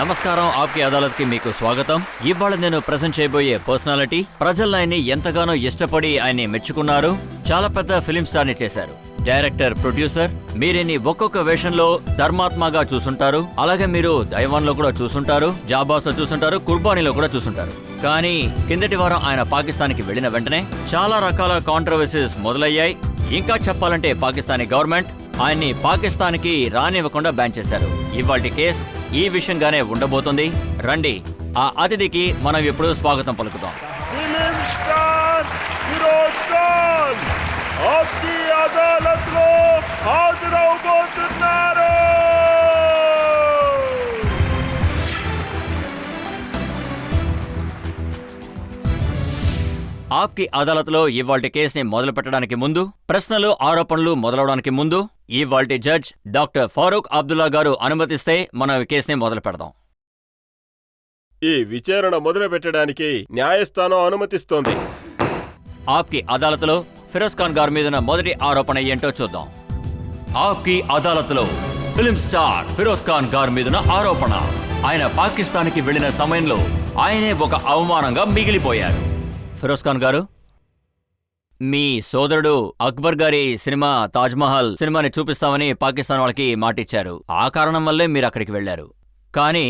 నమస్కారం, ఆప్కి అదాలత్కి మీకు స్వాగతం. ఇవాళ నేను ప్రెజెంట్ చేయబోయే పర్సనాలిటీ ప్రజలు ఆయన్ని ఎంతగానో ఇష్టపడి ఆయన్ని మెచ్చుకున్నారు. చాలా పెద్ద ఫిలిం స్టార్ ని చేశారు. Director, producer. మీరిని ఒక్కొక్క వేషంలో ధర్మాత్మగా చూసుంటారు. అలాగే మీరు దైవాన్లో కూడా చూసుంటారు, జాబాస్ లో చూసుంటారు, కుర్బానీలో కూడా చూసుంటారు. కానీ కిందటి వారం ఆయన పాకిస్తాన్ కి వెళ్లిన వెంటనే చాలా రకాల కాంట్రవర్సీస్ మొదలయ్యాయి. ఇంకా చెప్పాలంటే పాకిస్తానీ గవర్నమెంట్ ఆయన్ని పాకిస్తాన్ కి రానివ్వకుండా బ్యాన్ చేశారు. ఇవాల్టి కేస్ ఈ విషయంగానే ఉండబోతుంది. రండి, ఆ అతిథికి మనం ఇప్పుడు స్వాగతం పలుకుతాం. ఫిలిం స్టార్ ఫిరోజ్ ఖాన్ ఆప్కి అదాలత్లో హాజరవబోతున్నారు. ఆప్కి అదాలత్లో ఇవాల్టి కేసుని మొదలు పెట్టడానికి ముందు, ప్రశ్నలు ఆరోపణలు మొదలవడానికి ముందు ఇవాల్టి జడ్జ్ డాక్టర్ ఫారూక్ అబ్దుల్లా గారు అనుమతిస్తే మనం ఈ కేసుని మొదలు పెడదాం. ఈ విచారణ మొదలు పెట్టడానికి న్యాయస్థానం అనుమతిస్తోంది. ఆప్కి అదాలత్లో ఫిరోజ్ ఖాన్ గారి మీద మొదటి ఆరోపణ ఏంటో చూద్దాం. ఆప్కి అదాలత్లో ఫిలిం స్టార్ ఫిరోజ్ ఖాన్ గారి మీద ఆరోపణ, ఆయన పాకిస్తాన్కి వెళ్లిన సమయంలో ఆయనే ఒక అవమానంగా మిగిలిపోయారు. ఫిరోజ్ ఖాన్ గారు, మీ సోదరుడు అక్బర్ గారి సినిమా తాజ్మహల్ సినిమాని చూపిస్తామని పాకిస్తాన్ వాళ్ళకి మాటిచ్చారు. ఆ కారణం వల్లే మీరు అక్కడికి వెళ్లారు. కానీ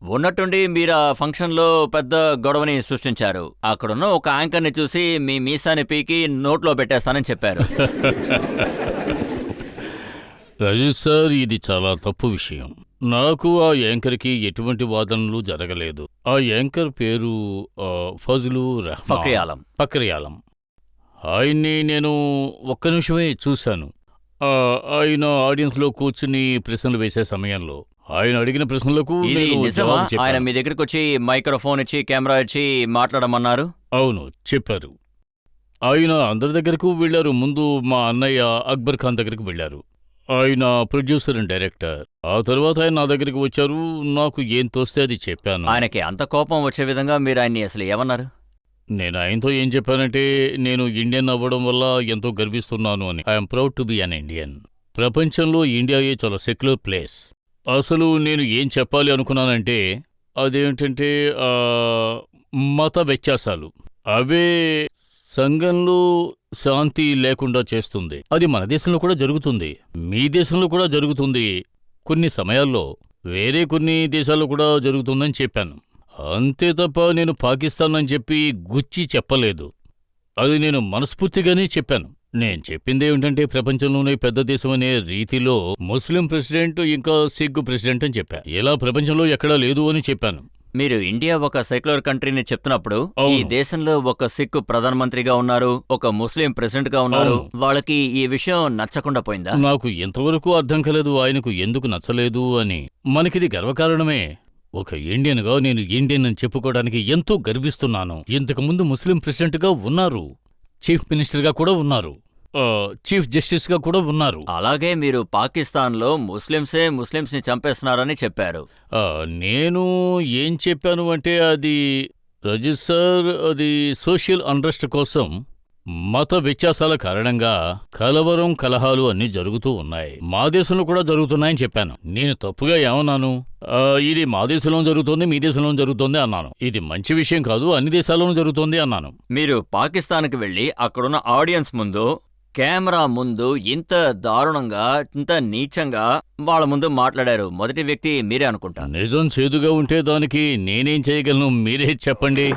ఉన్నట్టుండి మీరు ఆ ఫంక్షన్లో పెద్ద గొడవని సృష్టించారు. అక్కడున్న ఒక యాంకర్ని చూసి మీ మీసాని పీకి నోట్లో పెట్టేస్తానని చెప్పారు. రాజేష్ సార్, ఇది చాలా తప్పు విషయం. నాకు ఆ యాంకర్కి ఎటువంటి వాదనలు జరగలేదు. ఆ యాంకర్ పేరు ఫజ్లు రెహమాన్ ఫక్రియాలం. ఆయన్ని నేను ఒక్క నిమిషమే చూశాను. ఆయన ఆడియన్స్లో కూర్చుని ప్రశ్నలు వేసే సమయంలో ఆయన అడిగిన ప్రశ్నలకు ఆయన మీ దగ్గరకు వచ్చి మైక్రోఫోన్ ఇచ్చి కెమెరా ఇచ్చి మాట్లాడమన్నారు? అవును, చెప్పారు. ఆయన అందరి దగ్గరకు వెళ్లారు. ముందు మా అన్నయ్య అక్బర్ ఖాన్ దగ్గరికి వెళ్లారు. ఆయన ప్రొడ్యూసర్ అండ్ డైరెక్టర్. ఆ తర్వాత ఆయన నా దగ్గరికి వచ్చారు. నాకు ఏం తోస్తే అది చెప్పాను. ఆయనకి అంత కోపం వచ్చే విధంగా మీరు ఆయన్ని అసలు ఏమన్నారు? నేను ఆయనతో ఏం చెప్పానంటే, నేను ఇండియన్ అవ్వడం వల్ల ఎంతో గర్విస్తున్నాను అని. I'm proud to be an Indian. ప్రపంచంలో ఇండియాయే చాలా సెక్యులర్ ప్లేస్. అసలు నేను ఏం చెప్పాలి అనుకున్నానంటే, అదేంటంటే మత వ్యత్యాసాలు అవే సంఘంలో శాంతి లేకుండా చేస్తుంది. అది మన దేశంలో కూడా జరుగుతుంది, మీ దేశంలో కూడా జరుగుతుంది, కొన్ని సమయాల్లో వేరే కొన్ని దేశాల్లో కూడా జరుగుతుందని చెప్పాను. అంతే తప్ప నేను పాకిస్తాన్ అని చెప్పి గుచ్చి చెప్పలేదు. అది నేను మనస్ఫూర్తిగానే చెప్పాను. నేను చెప్పిందేమిటంటే, ప్రపంచంలోనే పెద్ద దేశం అనే రీతిలో ముస్లిం ప్రెసిడెంట్ ఇంకా సిక్ ప్రెసిడెంట్ అని చెప్పా. ఇలా ప్రపంచంలో ఎక్కడా లేదు అని చెప్పాను. మీరు ఇండియా ఒక సెక్యులర్ కంట్రీని చెప్తున్నప్పుడు, ఈ దేశంలో ఒక సిక్ ప్రధానమంత్రిగా ఉన్నారు, ఒక ముస్లిం ప్రెసిడెంట్ గా ఉన్నారు. వాళ్ళకి ఈ విషయం నచ్చకుండా పోయిందా? నాకు ఎంతవరకు అర్థం కాలేదు ఆయనకు ఎందుకు నచ్చలేదు అని. మనకిది గర్వకారణమే. ఒక ఇండియన్గా నేను ఇండియన్ అని చెప్పుకోవడానికి ఎంతో గర్విస్తున్నాను. ఇంతకుముందు ముస్లిం ప్రెసిడెంట్గా ఉన్నారు, చీఫ్ మినిస్టర్గా కూడా ఉన్నారు, చీఫ్ జస్టిస్గా కూడా ఉన్నారు. అలాగే మీరు పాకిస్తాన్లో ముస్లింస్ ని చంపేస్తున్నారని చెప్పారు. నేను ఏం చెప్పాను అంటే, అది రజీష్ సార్, అది సోషల్ అన్రెస్ట్ కోసం, మత వ్యత్యాసాల కారణంగా కలవరం కలహాలు అన్నీ జరుగుతూ ఉన్నాయి. మా దేశంలో కూడా జరుగుతున్నాయని చెప్పాను. నేను తప్పుగా ఏమన్నాను? ఇది మా దేశంలో జరుగుతోంది, మీ దేశంలో జరుగుతోంది అన్నాను. ఇది మంచి విషయం కాదు, అన్ని దేశాల్లోనూ జరుగుతోంది అన్నాను. మీరు పాకిస్తాన్కి వెళ్లి అక్కడున్న ఆడియన్స్ ముందు, కెమెరా ముందు ఇంత దారుణంగా, ఇంత నీచంగా వాళ్ళ ముందు మాట్లాడారు. మొదటి వ్యక్తి మీరే అనుకుంటా. నిజం చేదుగా ఉంటే దానికి నేనేం చేయగలను, మీరే చెప్పండి.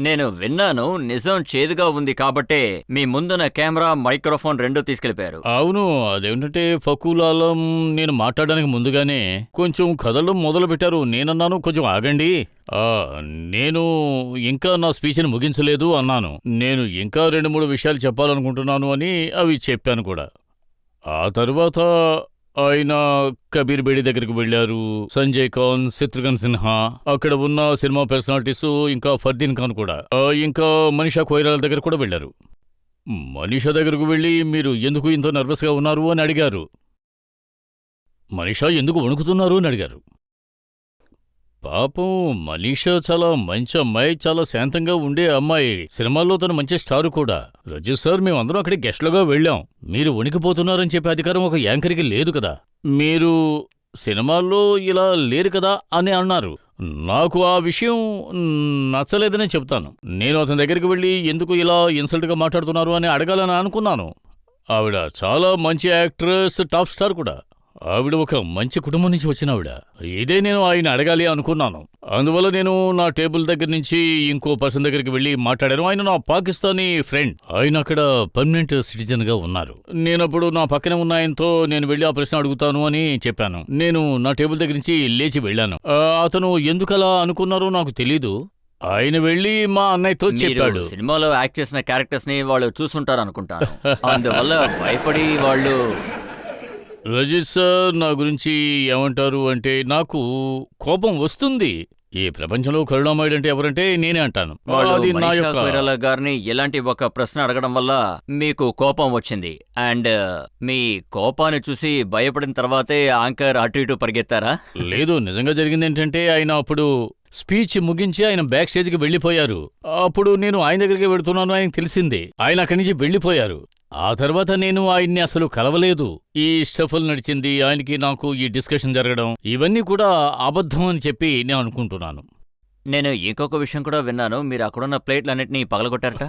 నేను విన్నాను, నిజం చేదుగా ఉంది కాబట్టే మీ ముందున కెమెరా, మైక్రోఫోన్ రెండూ తీసుకెళ్లిపోయారు. అవును, అదేమిటంటే ఫకూలాలం నేను మాట్లాడడానికి ముందుగానే కొంచెం కదలడం మొదలు పెట్టారు. నేనన్నాను, కొంచెం ఆగండి, నేను ఇంకా నా స్పీచ్ని ముగించలేదు అన్నాను. నేను ఇంకా 2-3 విషయాలు చెప్పాలనుకుంటున్నాను అని అవి చెప్పాను కూడా. ఆ తర్వాత ఆయన కబీర్ బేడి దగ్గరికి వెళ్లారు, సంజయ్ ఖాన్, శత్రుఘ్న సిన్హా, అక్కడ ఉన్న సినిమా పర్సనాలిటీస్, ఇంకా ఫర్దీన్ ఖాన్ కూడా, ఇంకా మనీషా కొయిరాల దగ్గర కూడా వెళ్లారు. మనీషా దగ్గరకు వెళ్లి, మీరు ఎందుకు ఇంత నర్వస్గా ఉన్నారు అని అడిగారు. మనీషా ఎందుకు వణుకుతున్నారు అని అడిగారు. పాపం మనీషా చాలా మంచి అమ్మాయి, చాలా శాంతంగా ఉండే అమ్మాయి. సినిమాల్లో తను మంచి స్టారు కూడా. రజిత్ సార్, మేమందరం అక్కడికి గెస్ట్లుగా వెళ్ళాం. మీరు వణికిపోతున్నారని చెప్పే అధికారం ఒక యాంకర్కి లేదు కదా. మీరు సినిమాల్లో ఇలా లేరు కదా అని అన్నారు. నాకు ఆ విషయం నచ్చలేదనే చెప్తాను. నేను అతని దగ్గరికి వెళ్ళి ఎందుకు ఇలా ఇన్సల్ట్గా మాట్లాడుతున్నారు అని అడగాలని అనుకున్నాను. ఆవిడ చాలా మంచి యాక్ట్రెస్, టాప్ స్టార్ కూడా. ఆవిడ ఒక మంచి కుటుంబం నుంచి వచ్చిన ఆవిడ. ఇదే నేను ఆయన అడగాలి అనుకున్నాను. అందువల్ల నేను నా టేబుల్ దగ్గర నుంచి ఇంకో పర్సన్ దగ్గరికి వెళ్ళి మాట్లాడాను. ఆయన నా పాకిస్తానీ ఫ్రెండ్. ఆయన అక్కడ పర్మనెంట్ సిటిజన్ గా ఉన్నారు. నేనప్పుడు నా పక్కనే ఉన్న ఆయనతో నేను వెళ్ళి ఆ ప్రశ్న అడుగుతాను అని చెప్పాను. నేను నా టేబుల్ దగ్గర నుంచి లేచి వెళ్ళాను. అతను ఎందుకలా అనుకున్నారో నాకు తెలీదు. ఆయన వెళ్ళి మా అన్నయ్యతో చెప్పాడు. సినిమాలో యాక్ట్ చేసిన క్యారెక్టర్స్ ని వాళ్ళు చూసుంటారు అనుకుంటాను. అందువల్ల భయపడి వాళ్ళు. రజిత్ సార్ నా గురించి ఏమంటారు అంటే, నాకు కోపం వస్తుంది. ఈ ప్రపంచంలో కరుణామయుడు అంటే ఎవరంటే నేనే అంటాను. అది నా మనీషా యొక్క కొయిరాలా గారిని ఎలాంటి ఒక ప్రశ్న అడగడం వల్ల మీకు కోపం వచ్చింది. అండ్ మీ కోపాన్ని చూసి భయపడిన తర్వాతే యాంకర్ అటు ఇటు పరిగెత్తారా? లేదు, నిజంగా జరిగింది ఏంటంటే, ఆయన అప్పుడు స్పీచ్ ముగించి ఆయన బ్యాక్ స్టేజ్కి వెళ్ళిపోయారు. అప్పుడు నేను ఆయన దగ్గరికి వెళుతున్నాను ఆయనకు తెలిసింది. ఆయన అక్కడి నుంచి వెళ్ళిపోయారు. ఆ తర్వాత నేను ఆయన్ని అసలు కలవలేదు. ఈ షఫల్ నడిచింది, ఆయనకి నాకు ఈ డిస్కషన్ జరగడం, ఇవన్నీ కూడా అబద్ధం అని చెప్పి నేను అనుకుంటున్నాను. నేను ఇంకొక విషయం కూడా విన్నాను, మీరు అక్కడున్న ప్లేట్లన్నింటినీ పగలగొట్టారట.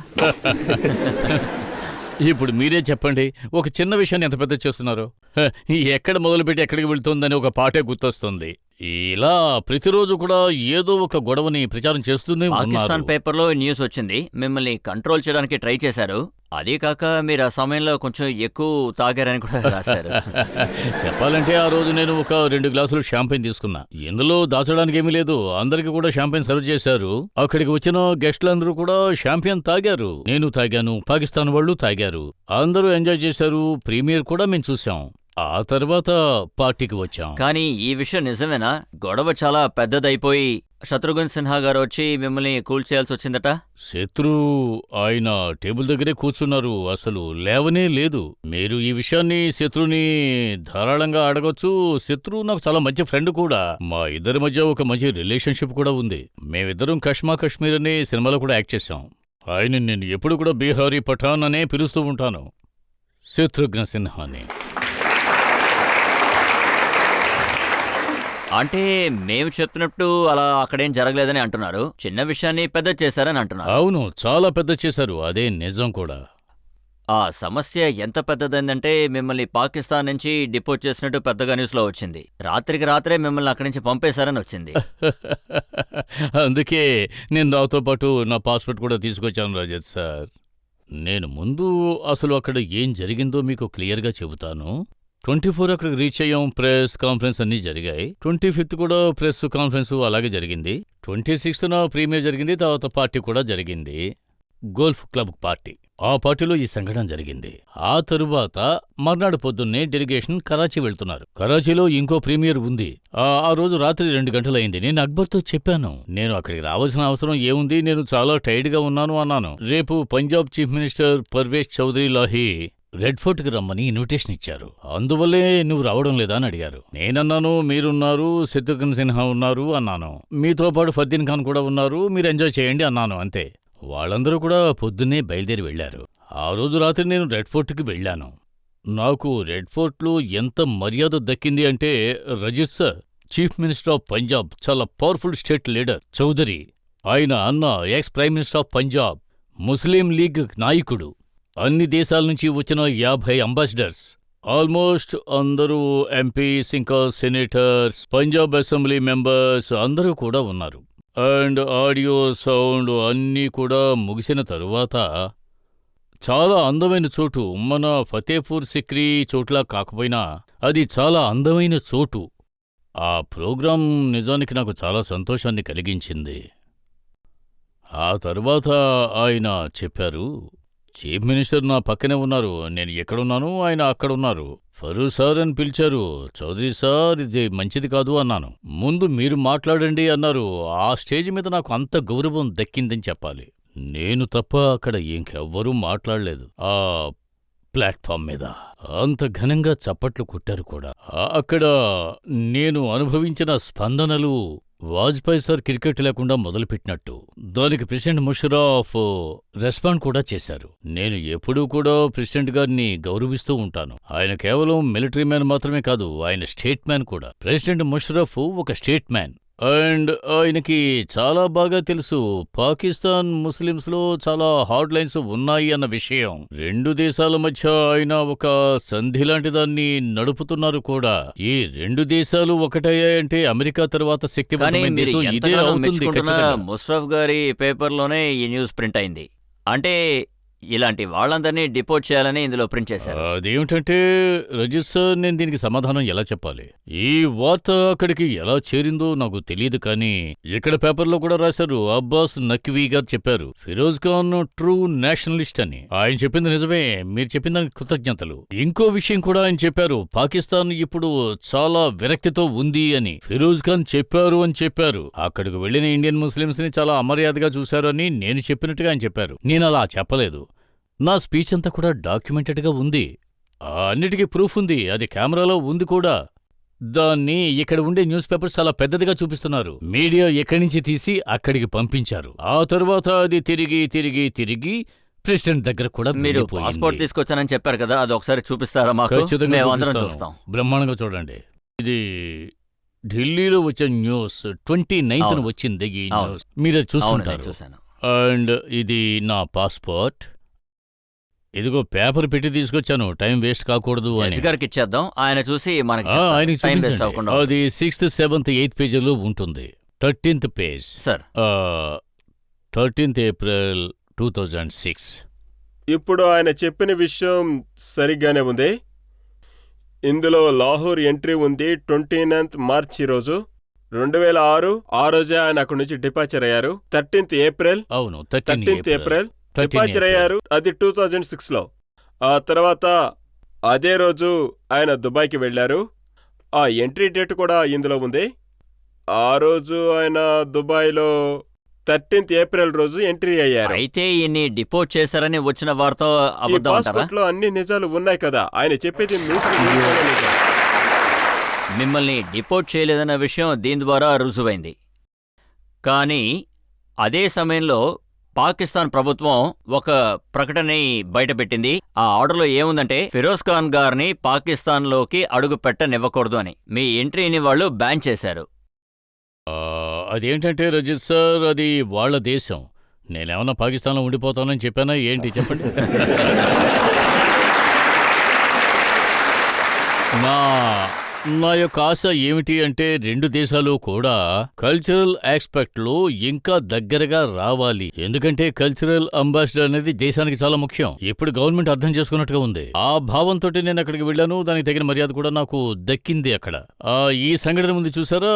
ఇప్పుడు మీరే చెప్పండి, ఒక చిన్న విషయాన్ని ఎంత పెద్ద చేస్తున్నారో. ఎక్కడ మొదలుపెట్టి ఎక్కడికి వెళ్తుందని ఒక పాటే గుర్తొస్తుంది. ఇలా ప్రతిరోజు కూడా ఏదో ఒక గొడవని ప్రచారం చేస్తూనే పాకిస్తాన్ ఉన్నారు. పేపర్లో న్యూస్ వచ్చింది, మిమ్మల్ని కంట్రోల్ చేయడానికి ట్రై చేశారు. అదే కాక మీరు ఆ సమయంలో కొంచెం ఎక్కువ తాగారని కూడా రాశారు. చెప్పాలంటే ఆ రోజు నేను ఒక 2 గ్లాసులు షాంపైన్ తీసుకున్నా. ఇందులో దాచడానికి ఏమీ లేదు. అందరికి కూడా షాంపైన్ సర్వ్ చేశారు. అక్కడికి వచ్చిన గెస్టులందరూ కూడా షాంపైన్ తాగారు. నేను తాగాను, పాకిస్తాన్ వాళ్ళు తాగారు. అందరూ ఎంజాయ్ చేశారు. ప్రీమియర్ కూడా మేము చూసాం. ఆ తర్వాత పార్టీకి వచ్చాం. కానీ ఈ విషయం నిజమేనా? గొడవ చాలా పెద్దదైపోయి శత్రుఘ్న సిన్హా గారు వచ్చి మిమ్మల్ని కూల్ చేయాల్సి వచ్చిందట. శత్రు ఆయన టేబుల్ దగ్గరే కూర్చున్నారు, అసలు లేవనే లేదు. మీరు ఈ విషయాన్ని శత్రుని ధారాళంగా అడగొచ్చు. శత్రు నాకు చాలా మంచి ఫ్రెండ్ కూడా. మా ఇద్దరి మధ్య ఒక మంచి రిలేషన్షిప్ కూడా ఉంది. మేమిద్దరం కష్మా కశ్మీర్ అనే సినిమాలో కూడా యాక్ట్ చేశాం. ఆయన నేను ఎప్పుడు కూడా బీహారీ పఠాన్ అనే పిలుస్తూ ఉంటాను, శత్రుఘ్న సిన్హాని. అంటే మేము చెప్పినట్టు అలా అక్కడేం జరగలేదని అంటున్నారు. చిన్న విషయాన్ని పెద్ద చేశారని అంటున్నారు. అవును, చాలా పెద్ద చేశారు. అదే నిజం కూడా. ఆ సమస్య ఎంత పెద్దదైందంటే మిమ్మల్ని పాకిస్తాన్ నుంచి డిపోర్ట్ చేసినట్టు పెద్దగా న్యూస్లో వచ్చింది. రాత్రికి రాత్రే మిమ్మల్ని అక్కడి నుంచి పంపేశారని వచ్చింది. అందుకే నేను నాతో పాటు నా పాస్పోర్ట్ కూడా తీసుకొచ్చాను రజత్ సార్. నేను ముందు అసలు అక్కడ ఏం జరిగిందో మీకు క్లియర్గా చెబుతాను. 24 అక్కడికి రీచ్ అయ్యాం. ప్రెస్ కాన్ఫరెన్స్ అన్నీ జరిగాయి. 25th కూడా ప్రెస్ కాన్ఫరెన్స్ అలాగే జరిగింది. 26th ప్రీమియర్ జరిగింది. తర్వాత పార్టీ కూడా జరిగింది, గోల్ఫ్ క్లబ్ పార్టీ. ఆ పార్టీలో ఈ సంఘటన జరిగింది. ఆ తరువాత మర్నాడు పొద్దున్నే డెలిగేషన్ కరాచీ వెళ్తున్నారు. కరాచీలో ఇంకో ప్రీమియర్ ఉంది. ఆ రోజు రాత్రి 2 గంటలైంది. నేను అక్బర్తో చెప్పాను, నేను అక్కడికి రావాల్సిన అవసరం ఏముంది, నేను చాలా టైర్డ్గా ఉన్నాను అన్నాను. రేపు Punjab chief minister Pervez Chaudhry Elahi Red ఫోర్ట్కి రమ్మని ఇన్విటేషన్ ఇచ్చారు. అందువల్లే నువ్వు రావడం లేదా అని అడిగారు. నేనన్నాను, మీరున్నారు, శత్రుఘ్న సిన్హా ఉన్నారు అన్నాను. మీతో పాటు ఫర్దీన్ ఖాన్ కూడా ఉన్నారు, మీరు ఎంజాయ్ చేయండి అన్నాను. అంతే. వాళ్ళందరూ కూడా పొద్దున్నే బయలుదేరి వెళ్లారు. ఆ రోజు రాత్రి నేను రెడ్ ఫోర్ట్కి వెళ్ళాను. నాకు రెడ్ ఫోర్ట్లో ఎంత మర్యాద దక్కింది అంటే, Rajith sir, chief minister of Punjab, చాలా పవర్ఫుల్ స్టేట్ లీడర్ చౌదరి, ఆయన అన్న X prime minister of Punjab, Muslim league నాయకుడు, అన్ని దేశాల నుంచి వచ్చిన 50 అంబాసిడర్స్, ఆల్మోస్ట్ అందరూ ఎంపీస్, ఇంకా సెనేటర్స్, పంజాబ్ అసెంబ్లీ మెంబర్స్ అందరూ కూడా ఉన్నారు. అండ్ ఆడియో సౌండ్ అన్నీ కూడా ముగిసిన తరువాత చాలా అందమైన చోటు, మన ఫతేపూర్ సిక్రీ చోట్లా కాకపోయినా అది చాలా అందమైన చోటు. ఆ ప్రోగ్రాం నిజానికి నాకు చాలా సంతోషాన్ని కలిగించింది. ఆ తరువాత ఆయన చెప్పారు, చీఫ్ మినిస్టర్ నా పక్కనే ఉన్నారు, నేను ఎక్కడున్నాను, ఆయన అక్కడున్నారు. ఫరూక్ సార్ అని పిలిచారు. చౌదరి సార్, ఇది మంచిది కాదు అన్నాను. ముందు మీరు మాట్లాడండి అన్నారు. ఆ స్టేజ్ మీద నాకు అంత గౌరవం దక్కిందని చెప్పాలి. నేను తప్ప అక్కడ ఇంకెవ్వరూ మాట్లాడలేదు. ఆ ప్లాట్ఫామ్ మీద అంత ఘనంగా చప్పట్లు కొట్టారు కూడా. అక్కడ నేను అనుభవించిన స్పందనలు వాజ్పేయి సార్ క్రికెట్ లేకుండా మొదలుపెట్టినట్టు దానికి ప్రెసిడెంట్ ముషర్రాఫ్ రెస్పాండ్ కూడా చేశారు. నేను ఎప్పుడూ కూడా ప్రెసిడెంట్ గారిని గౌరవిస్తూ ఉంటాను. ఆయన కేవలం మిలిటరీ మ్యాన్ మాత్రమే కాదు, ఆయన స్టేట్ మ్యాన్ కూడా. ప్రెసిడెంట్ ముషర్రాఫ్ ఒక స్టేట్ మ్యాన్ అండ్ ఆయనకి చాలా బాగా తెలుసు పాకిస్తాన్ ముస్లిమ్స్ లో చాలా హార్డ్ లైన్స్ ఉన్నాయి అన్న విషయం. రెండు దేశాల మధ్య ఆయన ఒక సంధి లాంటి దాన్ని నడుపుతున్నారు కూడా. ఈ రెండు దేశాలు ఒకటయ్యాయంటే అమెరికా తర్వాత కానీ శక్తివంతమైన మీరు దేశం ఇదే ఎంతగానో అవుతుంది మెచ్చుకుంటున్న ఖచ్చితంగా. ముషరఫ్ గారి పేపర్లోనే ఈ న్యూస్ ప్రింట్ అయింది. అంటే ఇలాంటి వాళ్ళందరినీ డిపోర్ట్ చేయాలని ఇందులో ప్రింట్ చేశారు. అదేమిటంటే రజిత్ సార్, నేను దీనికి సమాధానం ఎలా చెప్పాలి? ఈ వార్త అక్కడికి ఎలా చేరిందో నాకు తెలియదు, కానీ ఇక్కడ పేపర్లో కూడా రాశారు. అబ్బాస్ నఖ్వీ గారు చెప్పారు ఫిరోజ్ ఖాన్ ట్రూ నేషనలిస్ట్ అని. ఆయన చెప్పింది నిజమే, మీరు చెప్పిన దానికి కృతజ్ఞతలు. ఇంకో విషయం కూడా ఆయన చెప్పారు, పాకిస్తాన్ ఇప్పుడు చాలా విరక్తితో ఉంది అని ఫిరోజ్ ఖాన్ చెప్పారు అని చెప్పారు. అక్కడికి వెళ్లిన ఇండియన్ ముస్లింస్ ని చాలా అమర్యాదగా చూశారు అని నేను చెప్పినట్టుగా ఆయన చెప్పారు. నేను అలా చెప్పలేదు. నా స్పీచ్ అంతా కూడా డాక్యుమెంటెడ్గా ఉంది, అన్నిటికీ ప్రూఫ్ ఉంది, అది కెమెరాలో ఉంది కూడా. దాన్ని ఇక్కడ ఉండే న్యూస్ పేపర్స్ చాలా పెద్దదిగా చూపిస్తున్నారు. మీడియా ఎక్కడి నుంచి తీసి అక్కడికి పంపించారు. ఆ తర్వాత అది తిరిగి తిరిగి తిరిగి ప్రెసిడెంట్ దగ్గర కూడా మీరు వెళ్ళిపోయింది. పాస్పోర్ట్ తీసుకొచ్చానని చెప్పారు కదా, అది ఒకసారి చూపిస్తారా మాకు? ఖచ్చితంగా మేము అందరం చూపిస్తాను. చూస్తాం. బ్రహ్మాండంగా చూడండి. ఇది ఢిల్లీలో వచ్చిన న్యూస్ 29న అవును. వచ్చింది ఈ అవును. న్యూస్. మీరు అవును, నేను చూస్తుంటారు. చూశాను. అండ్ ఇది నా పాస్పోర్ట్. ఇదిగో పేపర్ పెట్టి తీసుకొచ్చాను, టైం వేస్ట్ కాకూడదు అని. జడ్జి గారికి ఇచ్చేద్దాం, ఆయన చూసి మనకి ఆయనకి టైం వేస్ట్ చూపించండి. అవ్వకుండా. అది 6th, 7th, 8th పేజీలో ఉంటుంది. 13th page, sir 13th April 2006. ఇప్పుడు ఆయన చెప్పిన విషయం సరిగ్గానే ఉంది. ఇందులో లాహోర్ ఎంట్రీ ఉంది 29th మార్చి రోజు 2006. ఆ రోజే ఆయన అక్కడి నుంచి డిపాచర్ అయ్యారు. 13th April. అవును, 13th April డిపాచర్ అయ్యారు. అది 2006లో. ఆ తర్వాత అదే రోజు ఆయన దుబాయ్కి వెళ్లారు. ఆ ఎంట్రీ డేట్ కూడా ఇందులో ఉంది. ఆ రోజు ఆయన దుబాయ్లో 13th April రోజు ఎంట్రీ అయ్యారు. అయితే ఈయన్ని డిపోర్ట్ చేశారని వచ్చిన వార్త ఈ అబద్ధం అంటారా? పాస్పోర్ట్ లో అన్ని నిజాలు ఉన్నాయి కదా, ఆయన చెప్పేది 100% నిజం. మిమ్మల్ని డిపోర్ట్ చేయలేదన్న విషయం దీని ద్వారా రుజువైంది. కానీ అదే సమయంలో పాకిస్తాన్ ప్రభుత్వం ఒక ప్రకటనని బయటపెట్టింది. ఆ ఆర్డర్లో ఏముందంటే ఫిరోజ్ ఖాన్ గారిని పాకిస్తాన్లోకి అడుగు పెట్టనివ్వకూడదు అని. మీ ఎంట్రీని వాళ్ళు బ్యాన్ చేశారు. అదేంటంటే రజిత్ సార్, అది వాళ్ళ దేశం. నేనేమన్నా పాకిస్తాన్లో ఉండిపోతానని చెప్పానా ఏంటి చెప్పండి? నా యొక్క ఆశ ఏమిటి అంటే రెండు దేశాలు కూడా కల్చరల్ ఆస్పెక్ట్ లో ఇంకా దగ్గరగా రావాలి. ఎందుకంటే కల్చరల్ అంబాసిడర్ అనేది దేశానికి చాలా ముఖ్యం. ఇప్పుడు గవర్నమెంట్ అర్థం చేసుకున్నట్టుగా ఉంది. ఆ భావంతో నేను అక్కడికి వెళ్ళాను. దానికి తగిన మర్యాద కూడా నాకు దక్కింది అక్కడ. ఈ సంఘటన ముందు చూసారా,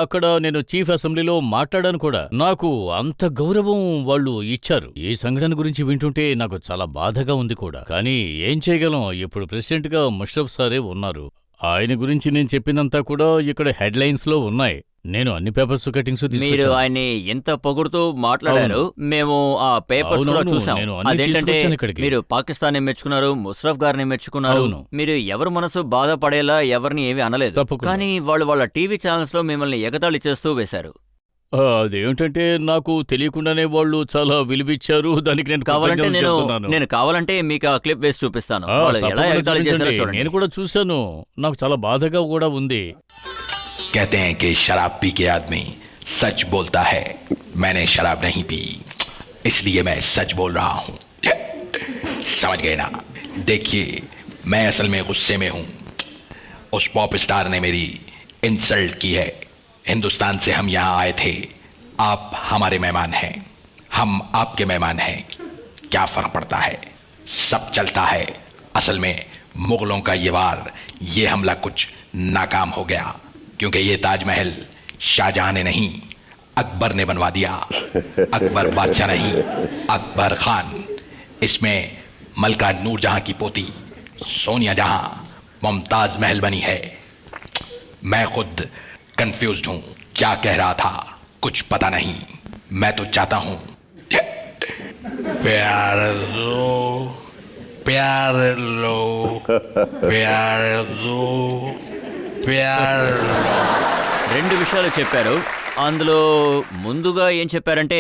అక్కడ నేను చీఫ్ అసెంబ్లీలో మాట్లాడాను కూడా. నాకు అంత గౌరవం వాళ్ళు ఇచ్చారు. ఈ సంఘటన గురించి వింటుంటే నాకు చాలా బాధగా ఉంది కూడా. కానీ ఏం చేయగలం, ఇప్పుడు ప్రెసిడెంట్ గా ముషర్రఫ్ సారే ఉన్నారు. ఆయన గురించి నేను చెప్పినంతా కూడా ఇక్కడ హెడ్లైన్స్ లో ఉన్నాయి. నేను అన్ని పేపర్స్ కటింగ్స్ మీరు తీసుకొచ్చాను. ఆయన్ని ఎంత పొగుడుతూ మాట్లాడారు. మేము ఆ పేపర్స్ కూడా అవునవును, చూసాం. నేను అన్ని అదేంటంటే తీసుకొచ్చాను ఇక్కడికి. మీరు పాకిస్తాన్ మెచ్చుకున్నారు, ముషర్రఫ్ గారిని మెచ్చుకున్నారు. అవును. మీరు ఎవరు మనసు బాధపడేలా ఎవరిని ఏమీ అనలేదు. తప్పకుండా. కానీ వాళ్ళు వాళ్ళ టీవీ ఛానల్స్ లో మిమ్మల్ని ఎగతాళి చేస్తూ వేశారు. అదేమిటంటే నాకు తెలియకుండానే వాళ్ళు చాలా విలువిచ్చారు. దానికి నేను కావాలంటే కృతజ్ఞతలు చెప్తున్నాను. నేను కావాలంటే మీకు ఆ క్లిప్ వేసి చూపిస్తాను. వాళ్ళు ఎలా తప్పకుండా ఎగతాళి చేశారో చూపించండి. చూడండి. నేను కూడా చూశాను, నాకు చాలా బాధగా కూడా ఉంది. कहते हैं कि शराब पी के आदमी सच बोलता है. मैंने शराब नहीं पी, इसलिए मैं सच बोल रहा हूं. समझ गए ना? देखिए, मैं असल में गुस्से में हूं. उस पॉप स्टार ने मेरी इंसल्ट की है. हिंदुस्तान से हम यहाँ आए थे. आप हमारे मेहमान हैं, हम आपके मेहमान हैं. क्या फर्क पड़ता है? सब चलता है. असल में मुगलों का ये वार, ये हमला कुछ नाकाम हो गया, क्योंकि ये ताजमहल शाहजहां ने नहीं, अकबर ने बनवा दिया. अकबर बादशाह नहीं, अकबर खान. इसमें मलका नूरजहां की पोती सोनिया जहां मुमताज महल बनी है. मैं खुद कंफ्यूज्ड हूं. क्या कह रहा था कुछ पता नहीं. मैं तो चाहता हूं प्यार दो, प्यार लो, प्यार दो, प्यार लो. రెండు విషయాలు చెప్పారు. అందులో ముందుగా ఏం చెప్పారంటే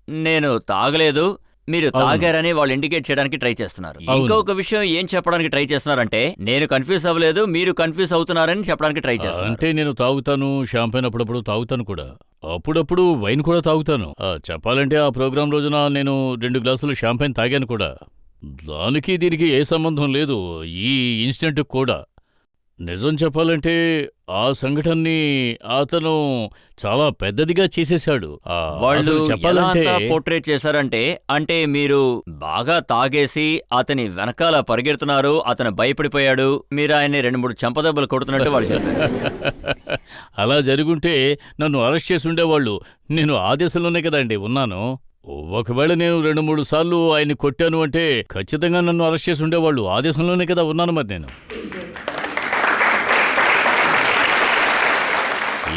నేను తాగలేదు, మీరు తాగారని వాళ్ళు ఇండికేట్ చేయడానికి ట్రై చేస్తున్నారు. ఇంకొక విషయం ఏం చెప్పడానికి ట్రై చేస్తున్నారంటే నేను కన్ఫ్యూజ్ అవ్వలేదు, మీరు కన్ఫ్యూజ్ అవుతున్నారని చెప్పడానికి ట్రై చేస్తున్నారు. అంటే నేను తాగుతాను, షాంపైన్ అప్పుడప్పుడు తాగుతాను కూడా, అప్పుడప్పుడు వైన్ కూడా తాగుతాను. చెప్పాలంటే ఆ ప్రోగ్రాం రోజున నేను 2 గ్లాసులు షాంపైన్ తాగాను కూడా. దానికి దీనికి ఏ సంబంధం లేదు ఈ ఇన్సిడెంట్ కూడా. నిజం చెప్పాలంటే ఆ సంఘటనని అతను చాలా పెద్దదిగా చేసేశాడు. వాళ్ళు అసలు చెప్పాలంటే పోర్ట్రేట్ చేశారంటే అంటే మీరు బాగా తాగేసి అతని వెనకాల పరిగెడుతున్నారు, అతను భయపడిపోయాడు, మీరు ఆయన్ని 2-3 చెంపదెబ్బలు కొడుతున్నట్టు వాళ్ళు చెప్పారు. అలా జరుగుంటే నన్ను అరెస్ట్ చేసి ఉండేవాళ్ళు. నేను ఆ దేశంలోనే కదండి ఉన్నాను. ఒకవేళ నేను 2-3 సార్లు ఆయన్ని కొట్టాను అంటే ఖచ్చితంగా నన్ను అరెస్ట్ చేసి ఉండేవాళ్ళు. ఆ దేశంలోనే కదా ఉన్నాను మరి నేను.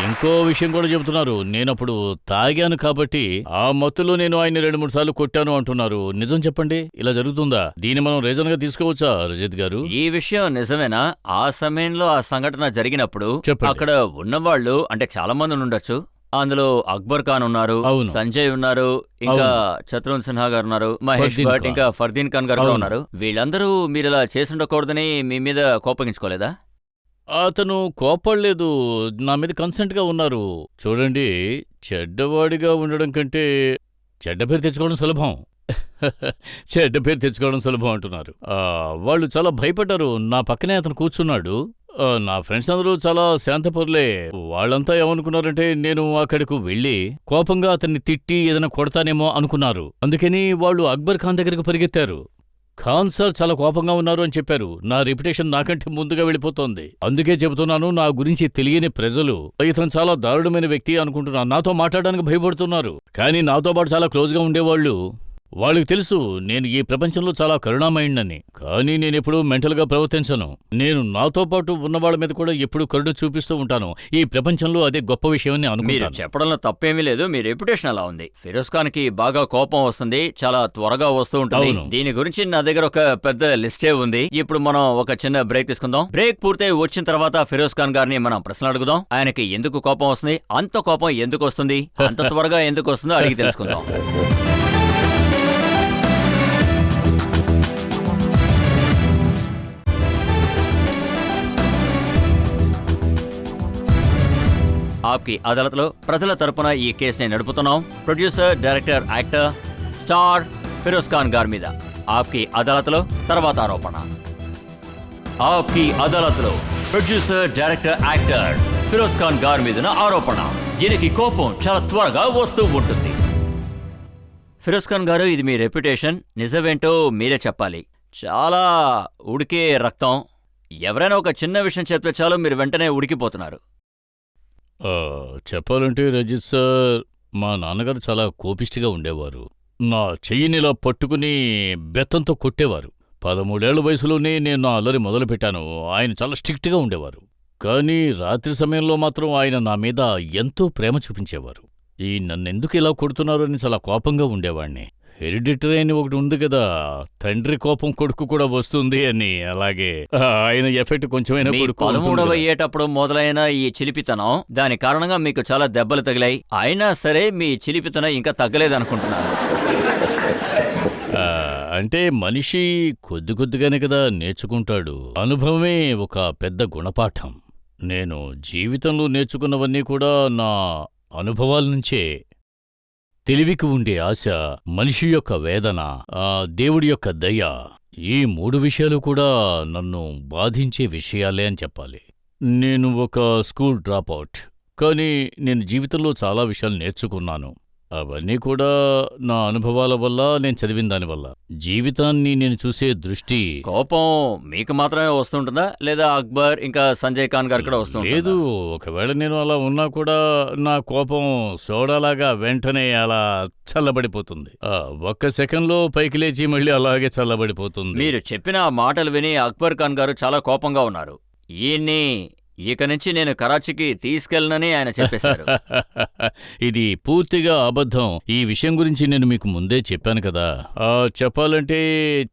ఇంకో విషయం కూడా చెబుతున్నారు, నేనప్పుడు తాగాను కాబట్టి ఆ మత్తులో నేను ఆయన్ని 2-3 సార్లు కొట్టాను అంటున్నారు. నిజం చెప్పండి, ఇలా జరుగుతుందా? దీన్ని మనం రీజన్ గా తీసుకోవచ్చా రజిత్ గారు? ఈ విషయం నిజమేనా? ఆ సమయంలో ఆ సంఘటన జరిగినప్పుడు చెప్పండి. అక్కడ ఉన్నవాళ్ళు అంటే చాలా మంది ఉండొచ్చు. అందులో అక్బర్ ఖాన్ ఉన్నారు, అవును. సంజయ్ ఉన్నారు, ఇంకా శత్రుఘ్న సిన్హా గారు ఉన్నారు, మహేష్ ఫర్దీన్ భట్, ఖాన్. ఇంకా ఫర్దీన్ ఖాన్ గారు కూడా అవును. ఉన్నారు. వీళ్ళందరూ మీరు ఇలా చేసి ఉండకూడదని మీ మీద కోపగించుకోలేదా? అతను కోపడలేదు, నా మీద కన్సెంట్ గా ఉన్నారు. చూడండి, చెడ్డవాడిగా ఉండడం కంటే చెడ్డ పేరు తెచ్చుకోవడం సులభం. చెడ్డ పేరు తెచ్చుకోవడం సులభం అంటున్నారు. వాళ్ళు చాలా భయపడ్డారు. నా పక్కనే అతను కూర్చున్నాడు. నా ఫ్రెండ్స్ అందరూ చాలా శాంతపరులే. వాళ్ళంతా ఏమనుకున్నారంటే నేను అక్కడికి వెళ్ళి కోపంగా అతన్ని తిట్టి ఏదైనా కొడతానేమో అనుకున్నారు. అందుకని వాళ్ళు అక్బర్ ఖాన్ దగ్గరకు పరిగెత్తారు. ఖాన్ సార్ చాలా కోపంగా ఉన్నారు అని చెప్పారు. నా రెప్యుటేషన్ నాకంటే ముందుగా వెళ్ళిపోతోంది. అందుకే చెబుతున్నాను, నా గురించి తెలియని ప్రజలు ఇతను చాలా దారుణమైన వ్యక్తి అనుకుంటున్నారు. నాతో మాట్లాడడానికి భయపడుతున్నారు. కానీ నాతో పాటు చాలా క్లోజ్గా ఉండేవాళ్ళు, వాళ్ళకి తెలుసు నేను ఈ ప్రపంచంలో చాలా కరుణామయుణ్ణని. కానీ నేనెప్పుడూ మెంటల్గా ప్రవర్తించను. నేను నాతో పాటు ఉన్నవాళ్ళ మీద కూడా ఎప్పుడూ కరుణ చూపిస్తూ ఉంటాను. ఈ ప్రపంచంలో అదే గొప్ప విషయం అని మీరు అనుకుంటాను. చెప్పడంలో తప్పేమీ లేదు. మీ రెప్యుటేషన్ అలా ఉంది. ఫిరోజ్ ఖాన్ కి బాగా కోపం వస్తుంది, చాలా త్వరగా వస్తూ ఉంటుంది. అవును. దీని గురించి నా దగ్గర ఒక పెద్ద లిస్టే ఉంది. ఇప్పుడు మనం ఒక చిన్న బ్రేక్ తీసుకుందాం. బ్రేక్ పూర్తయి వచ్చిన తర్వాత ఫిరోజ్ ఖాన్ గారిని మనం ప్రశ్నలు అడుగుదాం. ఆయనకి ఎందుకు కోపం వస్తుంది, అంత కోపం ఎందుకు వస్తుంది, అంత త్వరగా ఎందుకు వస్తుందో అడిగి తెలుసుకుందాం. ఆప్కి అదాలత్లో ప్రజల తరపున ఈ కేసుని నడుపుతున్నాం. Producer, director, actor star Firoz Khan గారి మీద ఆప్కి అదాలత్లో తర్వాత ఆరోపణ. ఆప్కి అదాలత్లో producer, director, actor Feroz Khan గారి మీద ఆరోపణ. ఈయనకి కోపం చాలా త్వరగా వస్తూ ఉంటుంది. ఫిరోజ్ ఖాన్ గారు, ఇది మీ రెప్యుటేషన్. నిజమేంటో మీరే చెప్పాలి. చాలా ఉడికే రక్తం. ఎవరైనా ఒక చిన్న విషయం చెప్తే చాలు మీరు వెంటనే ఉడికిపోతున్నారు. చెప్పాలంటే రజిత్ సార్, మా నాన్నగారు చాలా కోపిష్టిగా ఉండేవారు. నా చెయ్యినిలా పట్టుకుని బెత్తంతో కొట్టేవారు. 13 ఏళ్ల వయసులోనే నేను నా అల్లరి మొదలుపెట్టాను. ఆయన చాలా స్ట్రిక్ట్గా ఉండేవారు. కానీ రాత్రి సమయంలో మాత్రం ఆయన నా మీద ఎంతో ప్రేమ చూపించేవారు. ఈ నన్నెందుకు ఇలా కొడుతున్నారు అని చాలా కోపంగా ఉండేవాణ్ణి. హెరిడిటరీ అని ఒకటి ఉంది కదా, తండ్రి కోపం కొడుకు కూడా వస్తుంది అని. అలాగే ఆయన ఎఫెక్ట్ కొంచెమైనా మీ కొడుకు 13వ ఏటప్పుడు మొదలైన ఈ చిలిపితనం, దాని కారణంగా మీకు చాలా దెబ్బలు తగిలాయి. అయినా సరే మీ చిలిపితనం ఇంకా తగ్గలేదనుకుంటున్నాను. అంటే మనిషి కొద్ది కొద్దిగానే కదా నేర్చుకుంటాడు. అనుభవమే ఒక పెద్ద గుణపాఠం. నేను జీవితంలో నేర్చుకున్నవన్నీ కూడా నా అనుభవాల నుంచే. తెలివికి ఉండే ఆశ, మనిషి యొక్క వేదన, దేవుడి యొక్క దయ, ఈ 3 విషయాలు కూడా నన్ను బాధించే విషయాలే అని చెప్పాలి. నేను ఒక స్కూల్ డ్రాపౌట్, కానీ నేను జీవితంలో చాలా విషయాలు నేర్చుకున్నాను. అవన్నీ కూడా నా అనుభవాల వల్ల, నేను చదివిన దానివల్ల. జీవితాన్ని నేను చూసే దృష్టి. కోపం మీకు మాత్రమే వస్తుంటుందా, లేదా అక్బర్ ఇంకా సంజయ్ ఖాన్ గారు కూడా వస్తుంటుందా? లేదు, ఒకవేళ నేను అలా ఉన్నా కూడా నా కోపం సోడాలాగా వెంటనే అలా చల్లబడిపోతుంది. ఒక్క సెకండ్లో పైకి లేచి మళ్ళీ అలాగే చల్లబడిపోతుంది. మీరు చెప్పిన మాటలు విని అక్బర్ ఖాన్ గారు చాలా కోపంగా ఉన్నారు. ఈయన్ని ఇక నుంచి నేను కరాచీకి తీసుకెళ్ళనని ఆయన చెప్పేశారు. ఇది పూర్తిగా అబద్ధం. ఈ విషయం గురించి నేను మీకు ముందే చెప్పాను కదా. చెప్పాలంటే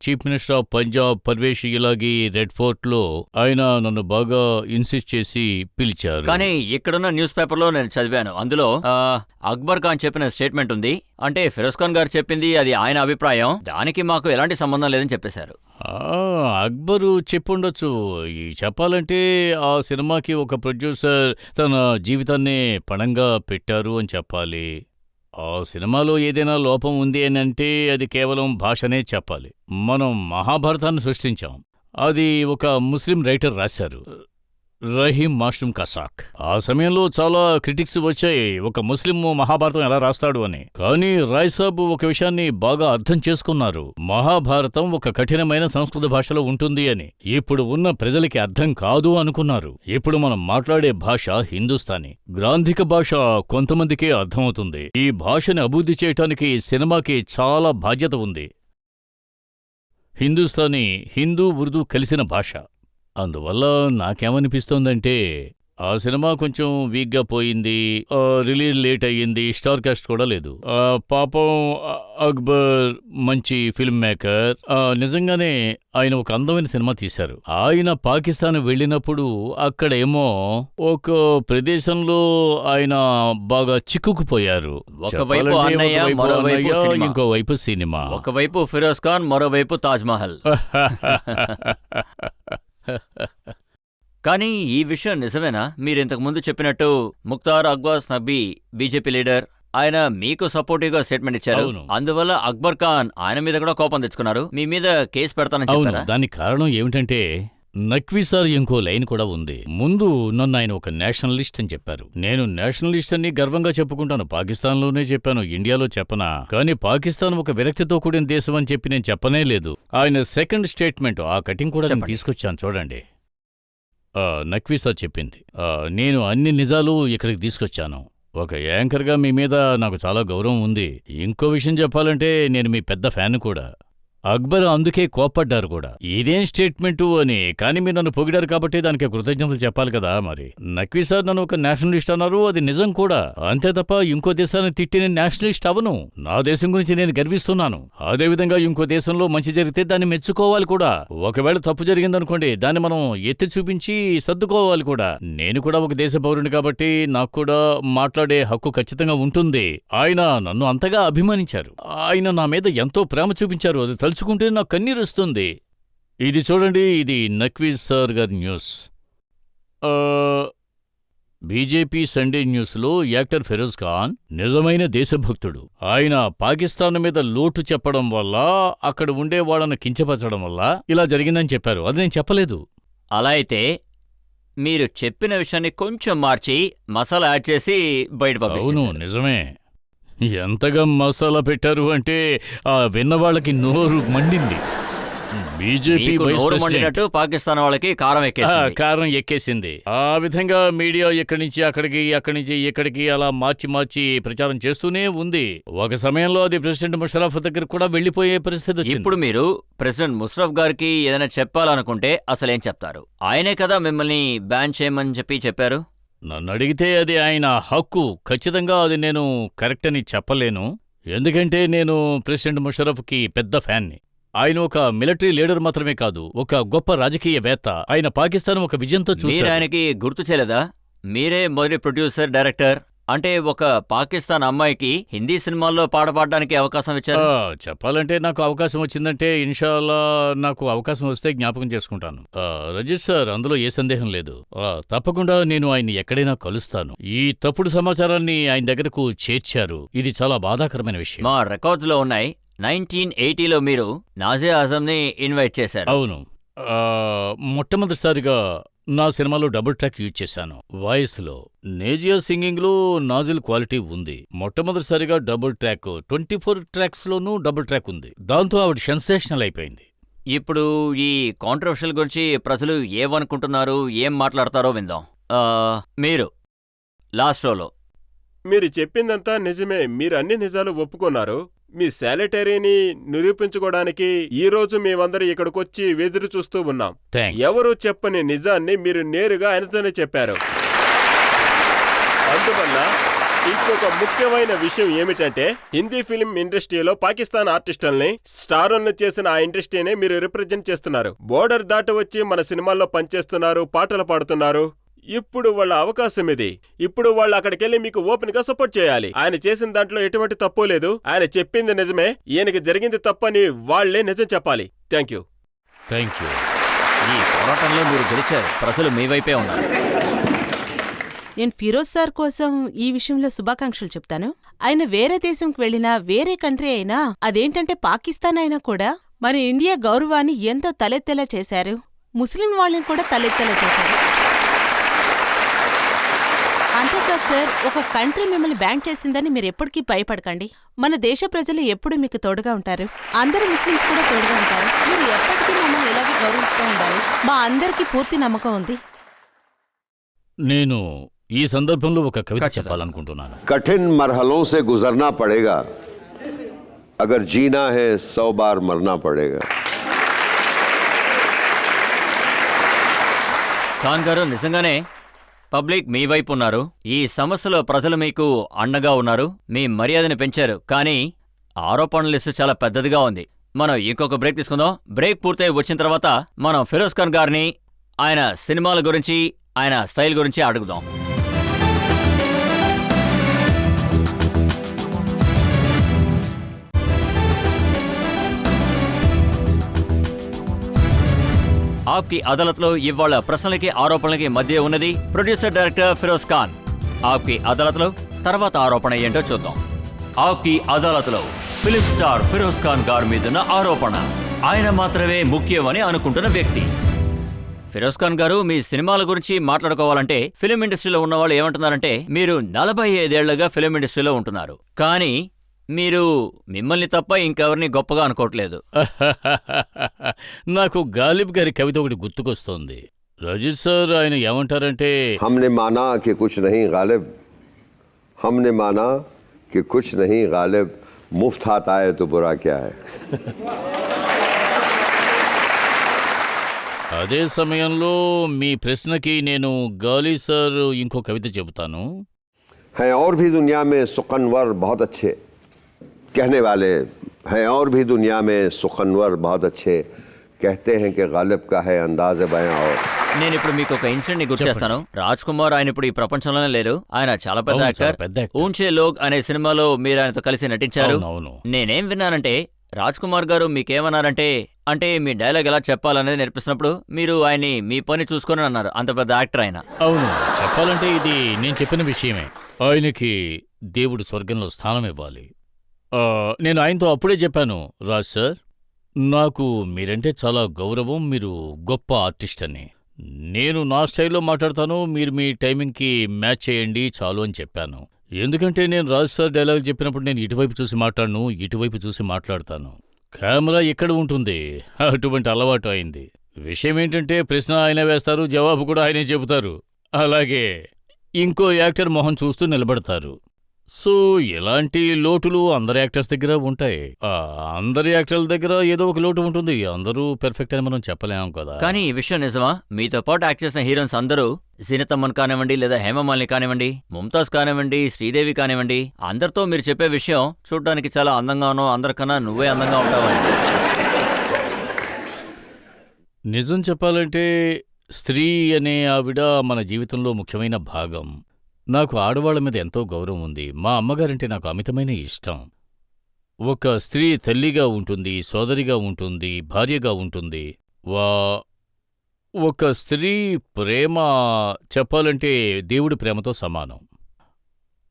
chief minister of Punjab Pervez Elahi Red Fort లో ఆయన నన్ను బాగా ఇన్సిస్ట్ చేసి పిలిచారు. కానీ ఇక్కడున్న న్యూస్ పేపర్లో నేను చదివాను. అందులో అక్బర్ ఖాన్ చెప్పిన స్టేట్మెంట్ ఉంది. అంటే ఫిరోజ్ ఖాన్ గారు చెప్పింది అది ఆయన అభిప్రాయం, దానికి మాకు ఎలాంటి సంబంధం లేదని చెప్పేశారు. అక్బరు చెప్పుండొచ్చు. చెప్పాలంటే ఆ సినిమాకి ఒక ప్రొడ్యూసర్ తన జీవితాన్నే పణంగా పెట్టారు అని చెప్పాలి. ఆ సినిమాలో ఏదైనా లోపం ఉంది అని అంటే అది కేవలం భాషనే చెప్పాలి. మనం మహాభారతాన్ని సృష్టించాం, అది ఒక ముస్లిం రైటర్ రాశారు, రహీం మాస్టూమ్ కసాక్. ఆ సమయంలో చాలా క్రిటిక్స్ వచ్చాయి, ఒక ముస్లిం మహాభారతం ఎలా రాస్తాడు అని. కానీ రాయ్ సాబ్ ఒక విషయాన్ని బాగా అర్థం చేసుకున్నారు, మహాభారతం ఒక కఠినమైన సంస్కృత భాషలో ఉంటుంది అని. ఇప్పుడు ఉన్న ప్రజలకి అర్థం కాదు అనుకున్నారు. ఇప్పుడు మనం మాట్లాడే భాష హిందూస్థానీ, గ్రాంధిక భాష కొంతమందికే అర్థమవుతుంది. ఈ భాషని అభివృద్ధి చేయటానికి సినిమాకి చాలా బాధ్యత ఉంది. హిందూస్థానీ, హిందూ, ఉర్దూ కలిసిన భాష. అందువల్ల నాకేమనిపిస్తోందంటే ఆ సినిమా కొంచెం వీక్గా పోయింది, రిలీజ్ లేట్ అయ్యింది, స్టార్ కాస్ట్ కూడా లేదు. పాపం అక్బర్ మంచి ఫిల్మ్ మేకర్, నిజంగానే ఆయన ఒక అందమైన సినిమా తీశారు. ఆయన పాకిస్తాన్ వెళ్ళినప్పుడు అక్కడేమో ఒక ప్రదేశంలో ఆయన బాగా చిక్కుకుపోయారు. ఒకవైపు అన్నయ్య, మరోవైపు సినిమా. ఇంకోవైపు సినిమా. ఒకవైపు ఫిరోజ్ ఖాన్, మరోవైపు తాజ్ మహల్. కానీ ఈ విషయం నిజమేనా? మీరింతకు ముందు చెప్పినట్టు ముఖ్తార్ అబ్బాస్ నక్వీ బీజేపీ లీడర్, ఆయన మీకు సపోర్టివ్గా స్టేట్మెంట్ ఇచ్చారు. అందువల్ల అక్బర్ ఖాన్ ఆయన మీద కూడా కోపం తెచ్చుకున్నారు, మీ మీద కేసు పెడతానని చెప్పారా? దానికి కారణం ఏమిటంటే నక్వీ సార్ ఇంకో లైన్ కూడా ఉంది. ముందు నన్ను ఆయన ఒక నేషనలిస్ట్ అని చెప్పారు. నేను నేషనలిస్ట్ అని గర్వంగా చెప్పుకుంటాను. పాకిస్తాన్లోనే చెప్పాను, ఇండియాలో చెప్పనా. కానీ పాకిస్తాన్ ఒక విరక్తితో కూడిన దేశం అని చెప్పి నేను చెప్పనే లేదు. ఆయన సెకండ్ స్టేట్మెంట్, ఆ కటింగ్ కూడా నేను తీసుకొచ్చాను చూడండి. నక్వీ సార్ చెప్పింది, నేను అన్ని నిజాలు ఇక్కడికి తీసుకొచ్చాను. ఒక యాంకర్గా మీ మీద నాకు చాలా గౌరవం ఉంది. ఇంకో విషయం చెప్పాలంటే నేను మీ పెద్ద ఫ్యాన్ కూడా. అక్బర్ అందుకే కోప్పడ్డారు కూడా, ఇదేం స్టేట్మెంటు అని. కానీ మీరు నన్ను పొగిడారు కాబట్టి దానికి కృతజ్ఞతలు చెప్పాలి కదా. మరి నక్వీ సార్ నన్ను ఒక నేషనలిస్ట్ అన్నారు, అది నిజం కూడా. అంతే తప్ప ఇంకో దేశాన్ని తిట్టి నేను నేషనలిస్ట్ అవను. నా దేశం గురించి నేను గర్విస్తున్నాను. అదేవిధంగా ఇంకో దేశంలో మంచి జరిగితే దాన్ని మెచ్చుకోవాలి కూడా. ఒకవేళ తప్పు జరిగిందనుకోండి, దాన్ని మనం ఎత్తి చూపించి సర్దుకోవాలి కూడా. నేను కూడా ఒక దేశ పౌరుని కాబట్టి నాకు కూడా మాట్లాడే హక్కు ఖచ్చితంగా ఉంటుంది. ఆయన నన్ను అంతగా అభిమానించారు, ఆయన నా మీద ఎంతో ప్రేమ చూపించారు. అది తలుచుకుంటే నాకు కన్నీరు వస్తుంది. ఇది చూడండి, ఇది నక్వీ సార్ గారి న్యూస్. బీజేపీ సండే న్యూస్లో యాక్టర్ ఫిరోజ్ ఖాన్ నిజమైన దేశభక్తుడు. ఆయన పాకిస్తాన్ మీద లోటు చెప్పడం వల్ల, అక్కడ ఉండే వాళ్ళను కించపరచడం వల్ల ఇలా జరిగిందని చెప్పారు. అది నేను చెప్పలేదు. అలా అయితే మీరు చెప్పిన విషయాన్ని కొంచెం మార్చి మసాలా యాడ్ చేసి బయట అవును, నిజమే. ఎంతగా మసాలా పెట్టారు అంటే విన్నవాళ్ళకి నోరు మండింది. బీజేపీ మండినట్టు పాకిస్తాన్ వాళ్ళకి కారం ఎక్కేసింది. ఆ విధంగా మీడియా ఎక్కడి నుంచి అక్కడికి, అక్కడి నుంచి ఇక్కడికి అలా మార్చి మార్చి ప్రచారం చేస్తూనే ఉంది. ఒక సమయంలో అది ప్రెసిడెంట్ ముషరఫ్ దగ్గర కూడా వెళ్లిపోయే పరిస్థితి వచ్చింది. ఇప్పుడు మీరు ప్రెసిడెంట్ ముషరఫ్ గారికి ఏదైనా చెప్పాలనుకుంటే అసలేం చెప్తారు? ఆయనే కదా మిమ్మల్ని బ్యాన్ చేయమని చెప్పారు. నన్ను అడిగితే అది ఆయన హక్కు. ఖచ్చితంగా అది నేను కరెక్ట్ అని చెప్పలేను, ఎందుకంటే నేను ప్రెసిడెంట్ ముషరఫ్కి పెద్ద ఫ్యాన్ని. ఆయన ఒక మిలిటరీ లీడర్ మాత్రమే కాదు, ఒక గొప్ప రాజకీయవేత్త. ఆయన పాకిస్తాన్ ఒక విజయంతో చూశారు. ఆయనకి గుర్తు చేయలేదా? మీరే మొదటి ప్రొడ్యూసర్, డైరెక్టర్. అంటే ఒక పాకిస్తాన్ అమ్మాయికి హిందీ సినిమాల్లో పాడడానికి అవకాశం ఇచ్చారు. చెప్పాలంటే నాకు అవకాశం వచ్చిందంటే ఇన్షాల్లా నాకు అవకాశం వస్తే జ్ఞాపకం చేసుకుంటాను. రజిత్ సార్, అందులో ఏ సందేహం లేదు. తప్పకుండా నేను ఆయన్ని ఎక్కడైనా కలుస్తాను. ఈ తప్పుడు సమాచారాన్ని ఆయన దగ్గరకు చేర్చారు, ఇది చాలా బాధాకరమైన విషయం. మా రికార్డ్స్ లో ఉన్నాయి. 1980లో మీరు నాజే ఆజంని ఇన్వైట్ చేశారు. అవును, మొట్టమొదటిసారిగా నా సినిమాలో డబుల్ ట్రాక్ యూజ్ చేశాను. వాయిస్లో నేజియా సింగింగ్లో నాజిల్ క్వాలిటీ ఉంది. మొట్టమొదటిసారిగా డబుల్ ట్రాక్ 24 ట్రాక్స్లోనూ డబుల్ ట్రాక్ ఉంది. దాంతో ఆవిడ సెన్సేషనల్ అయిపోయింది. ఇప్పుడు ఈ కాంట్రవర్షియల్ గురించి ప్రజలు ఏమనుకుంటున్నారు, ఏం మాట్లాడతారో విందాం. మీరు లాస్ట్ రోలో మీరు చెప్పిందంతా నిజమే, మీరు అన్ని నిజాలు ఒప్పుకున్నారు. మీ శానిటరీని నిరూపించుకోవడానికి ఈ రోజు మేమందరం ఇక్కడికొచ్చి ఎదురు చూస్తూ ఉన్నాం. థ్యాంక్స్. ఎవరు చెప్పని నిజాన్ని మీరు నేరుగా ఆయనతోనే చెప్పారు. అందువల్ల ఇంకొక ముఖ్యమైన విషయం ఏమిటంటే, హిందీ ఫిల్మ్ ఇండస్ట్రీలో పాకిస్తాన్ ఆర్టిస్టుల్ని, స్టారులను చేసిన ఆ ఇండస్ట్రీనే మీరు రిప్రజెంట్ చేస్తున్నారు. బోర్డర్ దాటి వచ్చి మన సినిమాల్లో పనిచేస్తున్నారు, పాటలు పాడుతున్నారు. ఇప్పుడు వాళ్ళ అవకాశం ఇది. ఇప్పుడు వాళ్ళు అక్కడికెళ్ళి మీకు ఓపెన్ గా సపోర్ట్ చేయాలి. ఆయన చేసిన దాంట్లో ఎటువంటి తప్పు లేదు. ఆయన చెప్పింది నిజమే, ఈయనకి జరిగింది తప్పని వాళ్లే నిజం చెప్పాలి. Thank you. Thank you. ఈ పోరాటంలో మీరు గెలిచారు. ప్రజలు మీ వైపే ఉన్నారు. నేను ఫిరోజ్ సార్ కోసం ఈ విషయంలో శుభాకాంక్షలు చెప్తాను. ఆయన వేరే దేశంకి వెళ్ళినా, వేరే కంట్రీ అయినా, అదేంటంటే పాకిస్తాన్ అయినా కూడా మన ఇండియా గౌరవాన్ని ఎంతో తలెత్తేలా చేశారు. ముస్లిం వాళ్ళని కూడా తలెత్తేలా చేశారు. అంతేకాదు సార్, ఒక కంట్రీ మిమ్మల్ని బ్యాన్ చేసిందని మీరు ఎప్పటికీ భయపడకండి. మన దేశ ప్రజలు ఎప్పుడూ మీకు తోడుగా ఉంటారు. అందరు ముస్లింస్ కూడా తోడుగా ఉంటారు. మీరు ఎప్పటికీ మమ్మల్ని ఇలాగే గౌరవిస్తూ ఉండాలి. మా అందరికీ పూర్తి నమ్మకం ఉంది. నేను ఈ సందర్భంలో ఒక కవిత ఖచ్చితంగా. చెప్పాలనుకుంటున్నాను. कठिन मरहलों से गुजरना पड़ेगा, अगर जीना है 100 बार मरना पड़ेगा. ఖాన్ గారు, నిజంగానే పబ్లిక్ మీ వైపు ఉన్నారు. ఈ సమస్యలో ప్రజలు మీకు అండగా ఉన్నారు. మీ మర్యాదను పెంచారు. కానీ ఆరోపణల లిస్టు చాలా పెద్దదిగా ఉంది. మనం ఇంకొక బ్రేక్ తీసుకుందాం. బ్రేక్ పూర్తయి వచ్చిన తర్వాత మనం ఫిరోజ్ ఖాన్ గారిని ఆయన సినిమాల గురించి, ఆయన స్టైల్ గురించి అడుగుదాం. ఆప్కి అదాలత్లో ఇవాళ ప్రశ్నలకి ఆరోపణలకి మధ్య ఉన్నది ప్రొడ్యూసర్ డైరెక్టర్ ఫిరోజ్ ఖాన్. ఆప్కి అదాలత్లో తర్వాత ఆరోపణ ఏంటో చూద్దాం. ఆప్కి అదాలత్లో ఫిలిం స్టార్ ఫిరోజ్ ఖాన్ గారి మీదున్న ఆరోపణ, ఆయన మాత్రమే ముఖ్యమని అనుకుంటున్న వ్యక్తి. ఫిరోజ్ ఖాన్ గారు, మీ సినిమాల గురించి మాట్లాడుకోవాలంటే ఫిలిం ఇండస్ట్రీలో ఉన్న వాళ్ళు ఏమంటున్నారంటే, మీరు 45 ఏళ్లుగా ఫిలిం ఇండస్ట్రీలో ఉంటున్నారు, కానీ మీరు మిమ్మల్ని తప్ప ఇంకెవరిని గొప్పగా అనుకోవట్లేదు. నాకు గాలిబ్ గారి కవిత ఒకటి గుర్తుకొస్తోంది. రజిత్ సార్ ఆయన ఏమంటారంటే, हमने माना कि कुछ नहीं गालिब, हमने माना कि कुछ नहीं गालिब, मुफ्त हाथ आए तो बुरा क्या है. అదే సమయంలో మీ ప్రశ్నకి నేను గాలి సార్ ఇంకో కవిత చెబుతాను. हैं और भी दुनिया में सुखनवर बहुत अच्छे कहने वाले, हैं और भी दुनिया में सुखनवर बहुत अच्छे कहते हैं कि गालिब का है अंदाज बयां. और నేను ఇప్పుడు మీకు ఒక ఇన్సిడెంట్ ని గుర్తు చేస్తాను. రాజ్ కుమార్ ఆయన ఇప్పుడు ఈ ప్రపంచంలోనే లేరు. ఆయన చాలా పెద్ద అవును, యాక్టర్. చాలా పెద్ద యాక్టర్. ఊన్చే లోగ్ అనే సినిమాలో మీరు ఆయనతో కలిసి నటించారు. అవును. నేనేం విన్నానంటే, రాజ్ కుమార్ గారు మీకేమన్నారంటే, అంటే మీ డైలాగ్ ఎలా చెప్పాలనేది నేర్పిస్తున్నప్పుడు మీరు ఆయన్ని మీ పని చూసుకొని అన్నారు. అంత పెద్ద యాక్టర్ ఆయన. అవును, చెప్పాలంటే ఇది నేను చెప్పిన విషయమే. ఆయనకి దేవుడు స్వర్గంలో స్థానం ఇవ్వాలి. నేను ఆయనతో అప్పుడే చెప్పాను, రాజ్ సార్, నాకు మీరంటే చాలా గౌరవం, మీరు గొప్ప ఆర్టిస్ట్ అని. నేను నా స్టైల్లో మాట్లాడతాను, మీరు మీ టైమింగ్కి మ్యాచ్ చేయండి చాలు అని చెప్పాను. ఎందుకంటే నేను రాజ్ సార్ డైలాగ్ చెప్పినప్పుడు నేను ఇటువైపు చూసి మాట్లాడను, ఇటువైపు చూసి మాట్లాడతాను. కెమెరా ఎక్కడ ఉంటుంది, అటువంటి అలవాటు అయింది. విషయం ఏంటంటే, ప్రశ్న ఆయన వేస్తారు, జవాబు కూడా ఆయనే చెబుతారు. అలాగే ఇంకో యాక్టర్ మొహం చూస్తూ నిలబడతారు. సో ఇలాంటి లోటులు అందరి యాక్టర్స్ దగ్గర ఉంటాయి. అందరి యాక్టర్ల దగ్గర ఏదో ఒక లోటు ఉంటుంది. అందరూ పెర్ఫెక్ట్ అని మనం చెప్పలేము కదా. కానీ ఈ విషయం నిజమా? మీతో పాటు యాక్ట్ చేసిన హీరోయిన్స్ అందరూ, జీనత్ అమన్ కానివ్వండి, లేదా హేమమాలిని కానివ్వండి, ముంతాజ్ కానివ్వండి, శ్రీదేవి కానివ్వండి, అందరితో మీరు చెప్పే విషయం చూడడానికి చాలా అందంగానో, అందరికన్నా నువ్వే అందంగా ఉంటావని. నిజం చెప్పాలంటే స్త్రీ అనే ఆవిడ మన జీవితంలో ముఖ్యమైన భాగం. నాకు ఆడవాళ్ల మీద ఎంతో గౌరవం ఉంది. మా అమ్మగారంటే నాకు అమితమైన ఇష్టం. ఒక స్త్రీ తల్లిగా ఉంటుంది, సోదరిగా ఉంటుంది, భార్యగా ఉంటుంది. ఒక స్త్రీ ప్రేమ చెప్పాలంటే దేవుడి ప్రేమతో సమానం.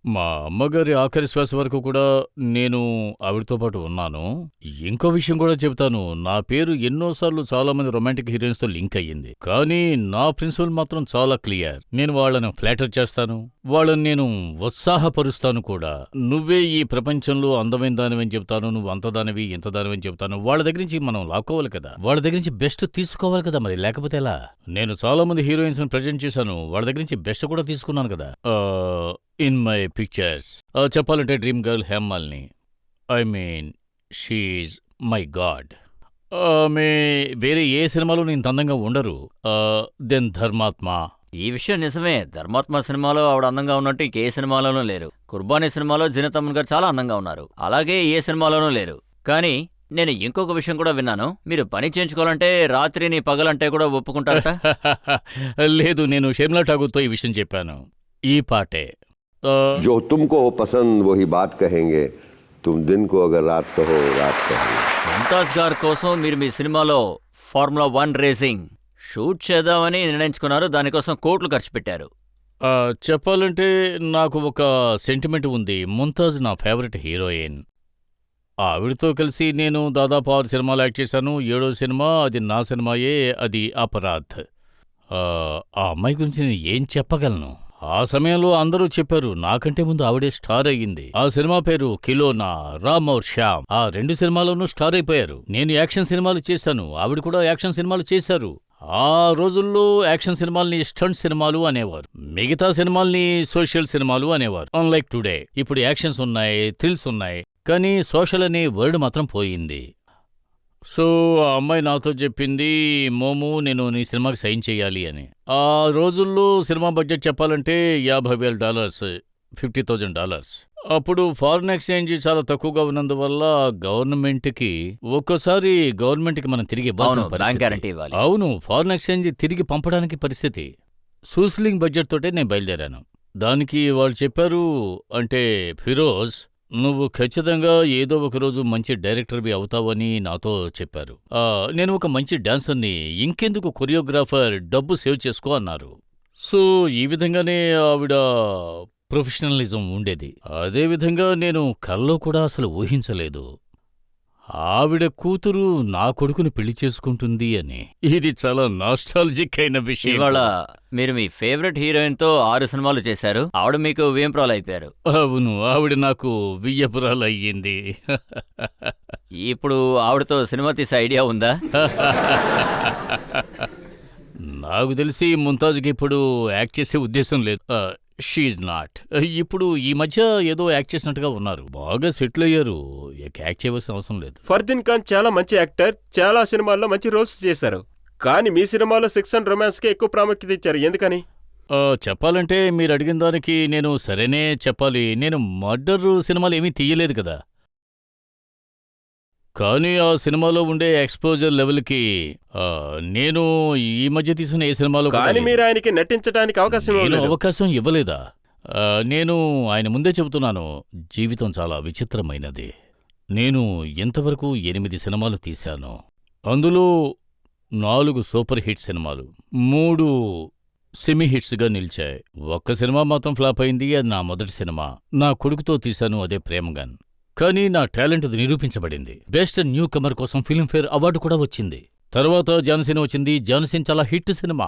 మా అమ్మగారి ఆఖరి శ్వాస వరకు కూడా నేను ఆవిడతో పాటు ఉన్నాను. ఇంకో విషయం కూడా చెబుతాను, నా పేరు ఎన్నోసార్లు చాలామంది రొమాంటిక్ హీరోయిన్స్తో లింక్ అయ్యింది. కానీ నా ప్రిన్సిపల్ మాత్రం చాలా క్లియర్. నేను వాళ్ళను ఫ్లాటర్ చేస్తాను, వాళ్ళని నేను ఉత్సాహపరుస్తాను కూడా. నువ్వే ఈ ప్రపంచంలో అందమైన దానివని చెప్తాను, నువ్వు అంతదానివి ఇంతదానివని చెప్తాను. వాళ్ళ దగ్గర నుంచి మనం లాక్కోవాలి కదా, వాళ్ళ దగ్గర నుంచి బెస్ట్ తీసుకోవాలి కదా, మరి లేకపోతే ఎలా? నేను చాలా మంది హీరోయిన్స్ ప్రజెంట్ చేశాను, వాళ్ళ దగ్గర నుంచి బెస్ట్ కూడా తీసుకున్నాను కదా. ఇన్ మై పిక్చర్స్ చెప్పాలంటే dream girl Hema Malini, I mean she my god. ఆమె వేరే ఏ సినిమాలో ఇంత అందంగా ఉండరు. దెన్ ధర్మాత్మ. ఈ విషయం నిజమే. ధర్మాత్మ సినిమాలో ఆవిడ అందంగా ఉన్నట్టు ఇంకే సినిమాలోనూ లేరు. కుర్బానీ సినిమాలో జీనత్ అమన్ గారు చాలా అందంగా ఉన్నారు. అలాగే ఏ సినిమాలోనూ లేరు. కానీ నేను ఇంకొక విషయం కూడా విన్నాను. మీరు పని చేయించుకోవాలంటే రాత్రిని పగలంటే కూడా ఒప్పుకుంటారట. లేదు, నేను షర్మిలా ఠాగూర్తో ఈ విషయం చెప్పాను. ఈ పాటే जो तुमको हो पसंद वही बात कहेंगे, तुम दिन को अगर रात कहो रात कहेंगे. ముంతాజ్ గారి కోసం మీరు మీ సినిమాలో ఫార్ములా 1 రేసింగ్ షూట్ చేద్దామని నిర్ణయించుకున్నారు. దానికోసం కోట్లు ఖర్చు పెట్టారు. చెప్పాలంటే నాకు ఒక సెంటిమెంట్ ఉంది. ముంతాజ్ నా ఫేవరెట్ హీరోయిన్. ఆవిడతో కలిసి నేను దాదాపు 6 సినిమాలు యాక్ట్ చేశాను. 7వ సినిమా అది నా సినిమాయే, అది అపరాధ్. ఆ అమ్మాయి గురించి నేను ఏం చెప్పగలను? ఆ సమయంలో అందరూ చెప్పారు, నాకంటే ముందు ఆవిడే స్టార్ అయ్యింది. ఆ సినిమా పేరు కిలోనా, రామ్ ఔర్ శ్యామ్. ఆ 2 సినిమాల్లోనూ స్టార్ అయిపోయారు. నేను యాక్షన్ సినిమాలు చేశాను, ఆవిడ కూడా యాక్షన్ సినిమాలు చేశారు. ఆ రోజుల్లో యాక్షన్ సినిమాల్ని స్టంట్ సినిమాలు అనేవారు, మిగతా సినిమాల్ని సోషల్ సినిమాలు అనేవారు. అన్లైక్ టుడే, ఇప్పుడు యాక్షన్స్ ఉన్నాయి, థ్రిల్స్ ఉన్నాయి, కానీ సోషల్ అనే వర్డ్ మాత్రం పోయింది. సో ఆ అమ్మాయి నాతో చెప్పింది, మోము నేను నీ సినిమాకి సైన్ చేయాలి అని. ఆ రోజుల్లో సినిమా బడ్జెట్ చెప్పాలంటే $50,000, $50,000. అప్పుడు ఫారిన్ ఎక్స్చేంజ్ చాలా తక్కువగా ఉన్నందువల్ల గవర్నమెంట్కి ఒక్కోసారి మనం తిరిగి ఇవ్వాల్సిన బ్యాంక్ గ్యారంటీ ఇవ్వాలి. అవును, ఫారిన్ ఎక్స్చేంజ్ తిరిగి పంపడానికి పరిస్థితి. సూస్లింగ్ బడ్జెట్ తోటే నేను బయలుదేరాను. దానికి వాళ్ళు చెప్పారు, అంటే ఫిరోజ్ నువ్వు ఖచ్చితంగా ఏదో ఒకరోజు మంచి డైరెక్టర్వి అవుతావని నాతో చెప్పారు. నేను ఒక మంచి డాన్సర్ని, ఇంకెందుకు కొరియోగ్రాఫర్, డబ్బు సేవ్ చేసుకో అన్నారు. సో ఈ విధంగానే ఆవిడ ప్రొఫెషనలిజం ఉండేది. అదేవిధంగా నేను కల్లో కూడా అసలు ఊహించలేదు ఆవిడ కూతురు నా కొడుకుని పెళ్లి చేసుకుంటుంది అని. ఇది చాలా నాస్టాలజిక్ అయిన విషయం. ఇవాళ మీరు మీ ఫేవరెట్ హీరోయిన్ తో 6 సినిమాలు చేశారు. ఆవిడ మీకు వేంప్రాలు అయిపోయారు. అవును, ఆవిడ నాకు వియ్యపురాలు అయ్యింది. ఇప్పుడు ఆవిడతో సినిమా తీసే ఐడియా ఉందా? నాకు తెలిసి ముంతాజ్కి ఇప్పుడు యాక్ట్ చేసే ఉద్దేశం లేదు. She not. ఇప్పుడు ఈ మధ్య ఏదో యాక్ట్ చేసినట్టుగా ఉన్నారు, బాగా సెటిల్ అయ్యారు, యాక్ట్ చేయవలసిన అవసరం లేదు. ఫర్దీన్ ఖాన్ చాలా మంచి యాక్టర్, చాలా సినిమాల్లో మంచి రోల్స్ చేశారు. కానీ మీ సినిమాలో సెక్స్ అండ్ రొమాన్స్ కి ఎక్కువ ప్రాముఖ్యత ఇచ్చారు, ఎందుకని? చెప్పాలంటే మీరు అడిగిన దానికి నేను సరేనే చెప్పాలి. నేను మర్డర్ సినిమాలు ఏమీ తీయలేదు కదా. కానీ ఆ సినిమాలో ఉండే ఎక్స్పోజర్ లెవెల్కి నేను ఈ మధ్య తీసిన ఏ సినిమాలో కానీ మీరు ఆయనకి నటించడానికి అవకాశం ఇవ్వలేదా? నేను ఆయన ముందే చెబుతున్నాను, జీవితం చాలా విచిత్రమైనది. నేను ఎంతవరకు 8 సినిమాలు తీశాను. అందులో 4 సూపర్ హిట్ సినిమాలు, 3 సెమీ హిట్స్గా నిలిచాయి. ఒక్క సినిమా మాత్రం ఫ్లాప్ అయింది, అది నా మొదటి సినిమా. నా కొడుకుతో తీశాను, అదే ప్రేమగన్. కానీ నా టాలెంట్ నిరూపించబడింది. బెస్ట్ న్యూ కమర్ కోసం ఫిల్మ్ఫేర్ అవార్డు కూడా వచ్చింది. తర్వాత జానసేన వచ్చింది. జానసేన చాలా హిట్ సినిమా.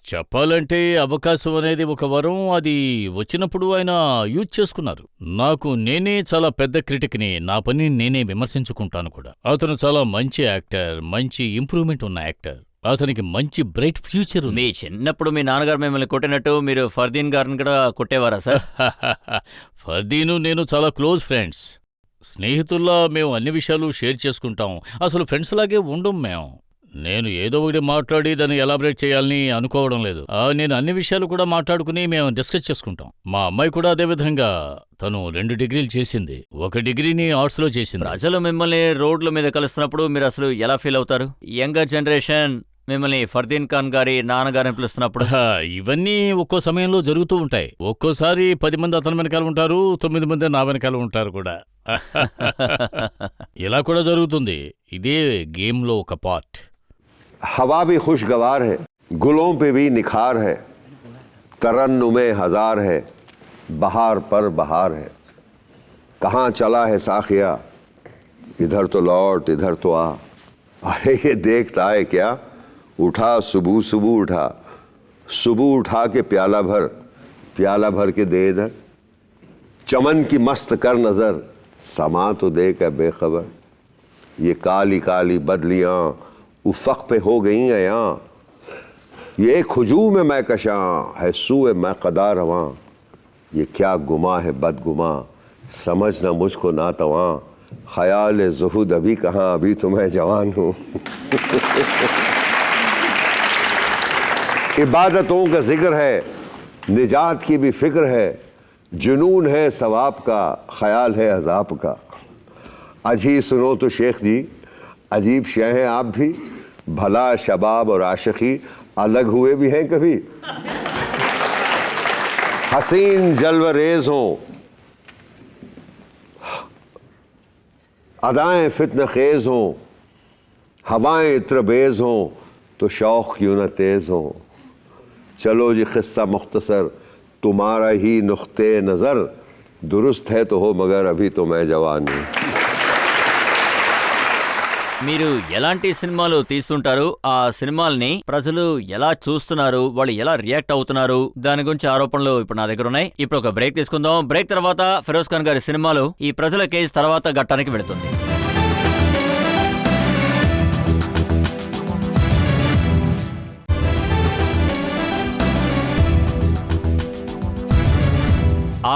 చెప్పాలంటే అవకాశం అనేది ఒక వరం, అది వచ్చినప్పుడు ఆయన యూజ్ చేసుకున్నారు. నాకు నేనే చాలా పెద్ద క్రిటిక్ని, నా పని నేనే విమర్శించుకుంటాను కూడా. అతను చాలా మంచి యాక్టర్, మంచి ఇంప్రూవ్మెంట్ ఉన్న యాక్టర్. అతనికి మంచి బ్రైట్ ఫ్యూచర్ ఉంది. మీ చిన్నప్పుడు మీ నాన్నగారు మిమ్మల్ని కొట్టినట్టు మీరు ఫర్దీన్ గారిని కూడా కొట్టేవారా సార్? ఫర్దీను నేను చాలా క్లోజ్ ఫ్రెండ్స్. స్నేహితుల్లా మేము అన్ని విషయాలు షేర్ చేసుకుంటాం. అసలు ఫ్రెండ్స్ లాగే ఉండం మేము. నేను ఏదో ఒకటి మాట్లాడి దాన్ని ఎలాబరేట్ చేయాలని అనుకోవడం లేదు. నేను అన్ని విషయాలు కూడా మాట్లాడుకుని మేము డిస్కస్ చేసుకుంటాం. మా అమ్మాయి కూడా అదేవిధంగా. తను 2 డిగ్రీలు చేసింది, 1 డిగ్రీని ఆర్ట్స్లో చేసింది. ప్రజలు మిమ్మల్ని రోడ్ల మీద కలుస్తున్నప్పుడు మీరు అసలు ఎలా ఫీల్ అవుతారు? యంగర్ జనరేషన్ మిమ్మల్ని ఫర్దీన్ ఖాన్ గారి నాన్నగారిని పిలుస్తున్నప్పుడు ఇవన్నీ ఒక్కో సమయంలో జరుగుతూ ఉంటాయి. ఒక్కోసారి 10 మంది అతని వెనకాల ఉంటారు, 9 మంది నా వెనకాల ఉంటారు కూడా. ఇలా కూడా జరుగుతుంది. ఇదే గేమ్లో ఒక పార్ట్. हवा भी खुशगवार है, गुलों पे भी निखार है, तरन्नुमे हजार है, बहार पर बहार है. कहाँ चला है साखिया, इधर तो लौट इधर तो आ. अरे ये देखता है क्या, उठा सुबह सुबह उठा, सुबह उठा के प्याला भर के दे इधर. चमन की मस्त कर नजर, समा तो दे क्या बेखबर. ये काली काली बदलियां उफ़क़ पे हो गई हैं यहाँ. ये एक हुजूम में मैं कशां है, सूए मैं कदा रवां. ये क्या गुमा है बदगुमा, समझ ना मुझको ना तवां. ख्याल ज़ुहुद अभी कहाँ, अभी तो मैं जवान हूँ। इबादतों का जिक्र है, निजात की भी फिक्र है, जुनून है सवाब का, ख्याल है अजाब का। अजी सुनो तो शेख जी, अजीब शय हैं आप भी, भला शबाब और आशिकी अलग हुए भी हैं कभी। हसीन जलवरेज हों, अदाएं फित्न खेज हों, हवाएं इत्रबेज हों, तो शौक क्यों न तेज हों। चलो जी किस्सा मुख्तसर, तुम्हारा ही नुख्ते नज़र, दुरुस्त है तो हो मगर अभी तो मैं जवान हूँ। మీరు ఎలాంటి సినిమాలు తీస్తుంటారు, ఆ సినిమాల్ని ప్రజలు ఎలా చూస్తున్నారు, వాళ్ళు ఎలా రియాక్ట్ అవుతున్నారు, దాని గురించి ఆరోపణలు ఇప్పుడు నా దగ్గర ఉన్నాయి. ఇప్పుడు ఒక బ్రేక్ తీసుకుందాం. బ్రేక్ తర్వాత ఫిరోజ్ ఖాన్ గారి సినిమాలు ఈ ప్రజల కేసు తర్వాత ఘట్టానికి వెళుతుంది.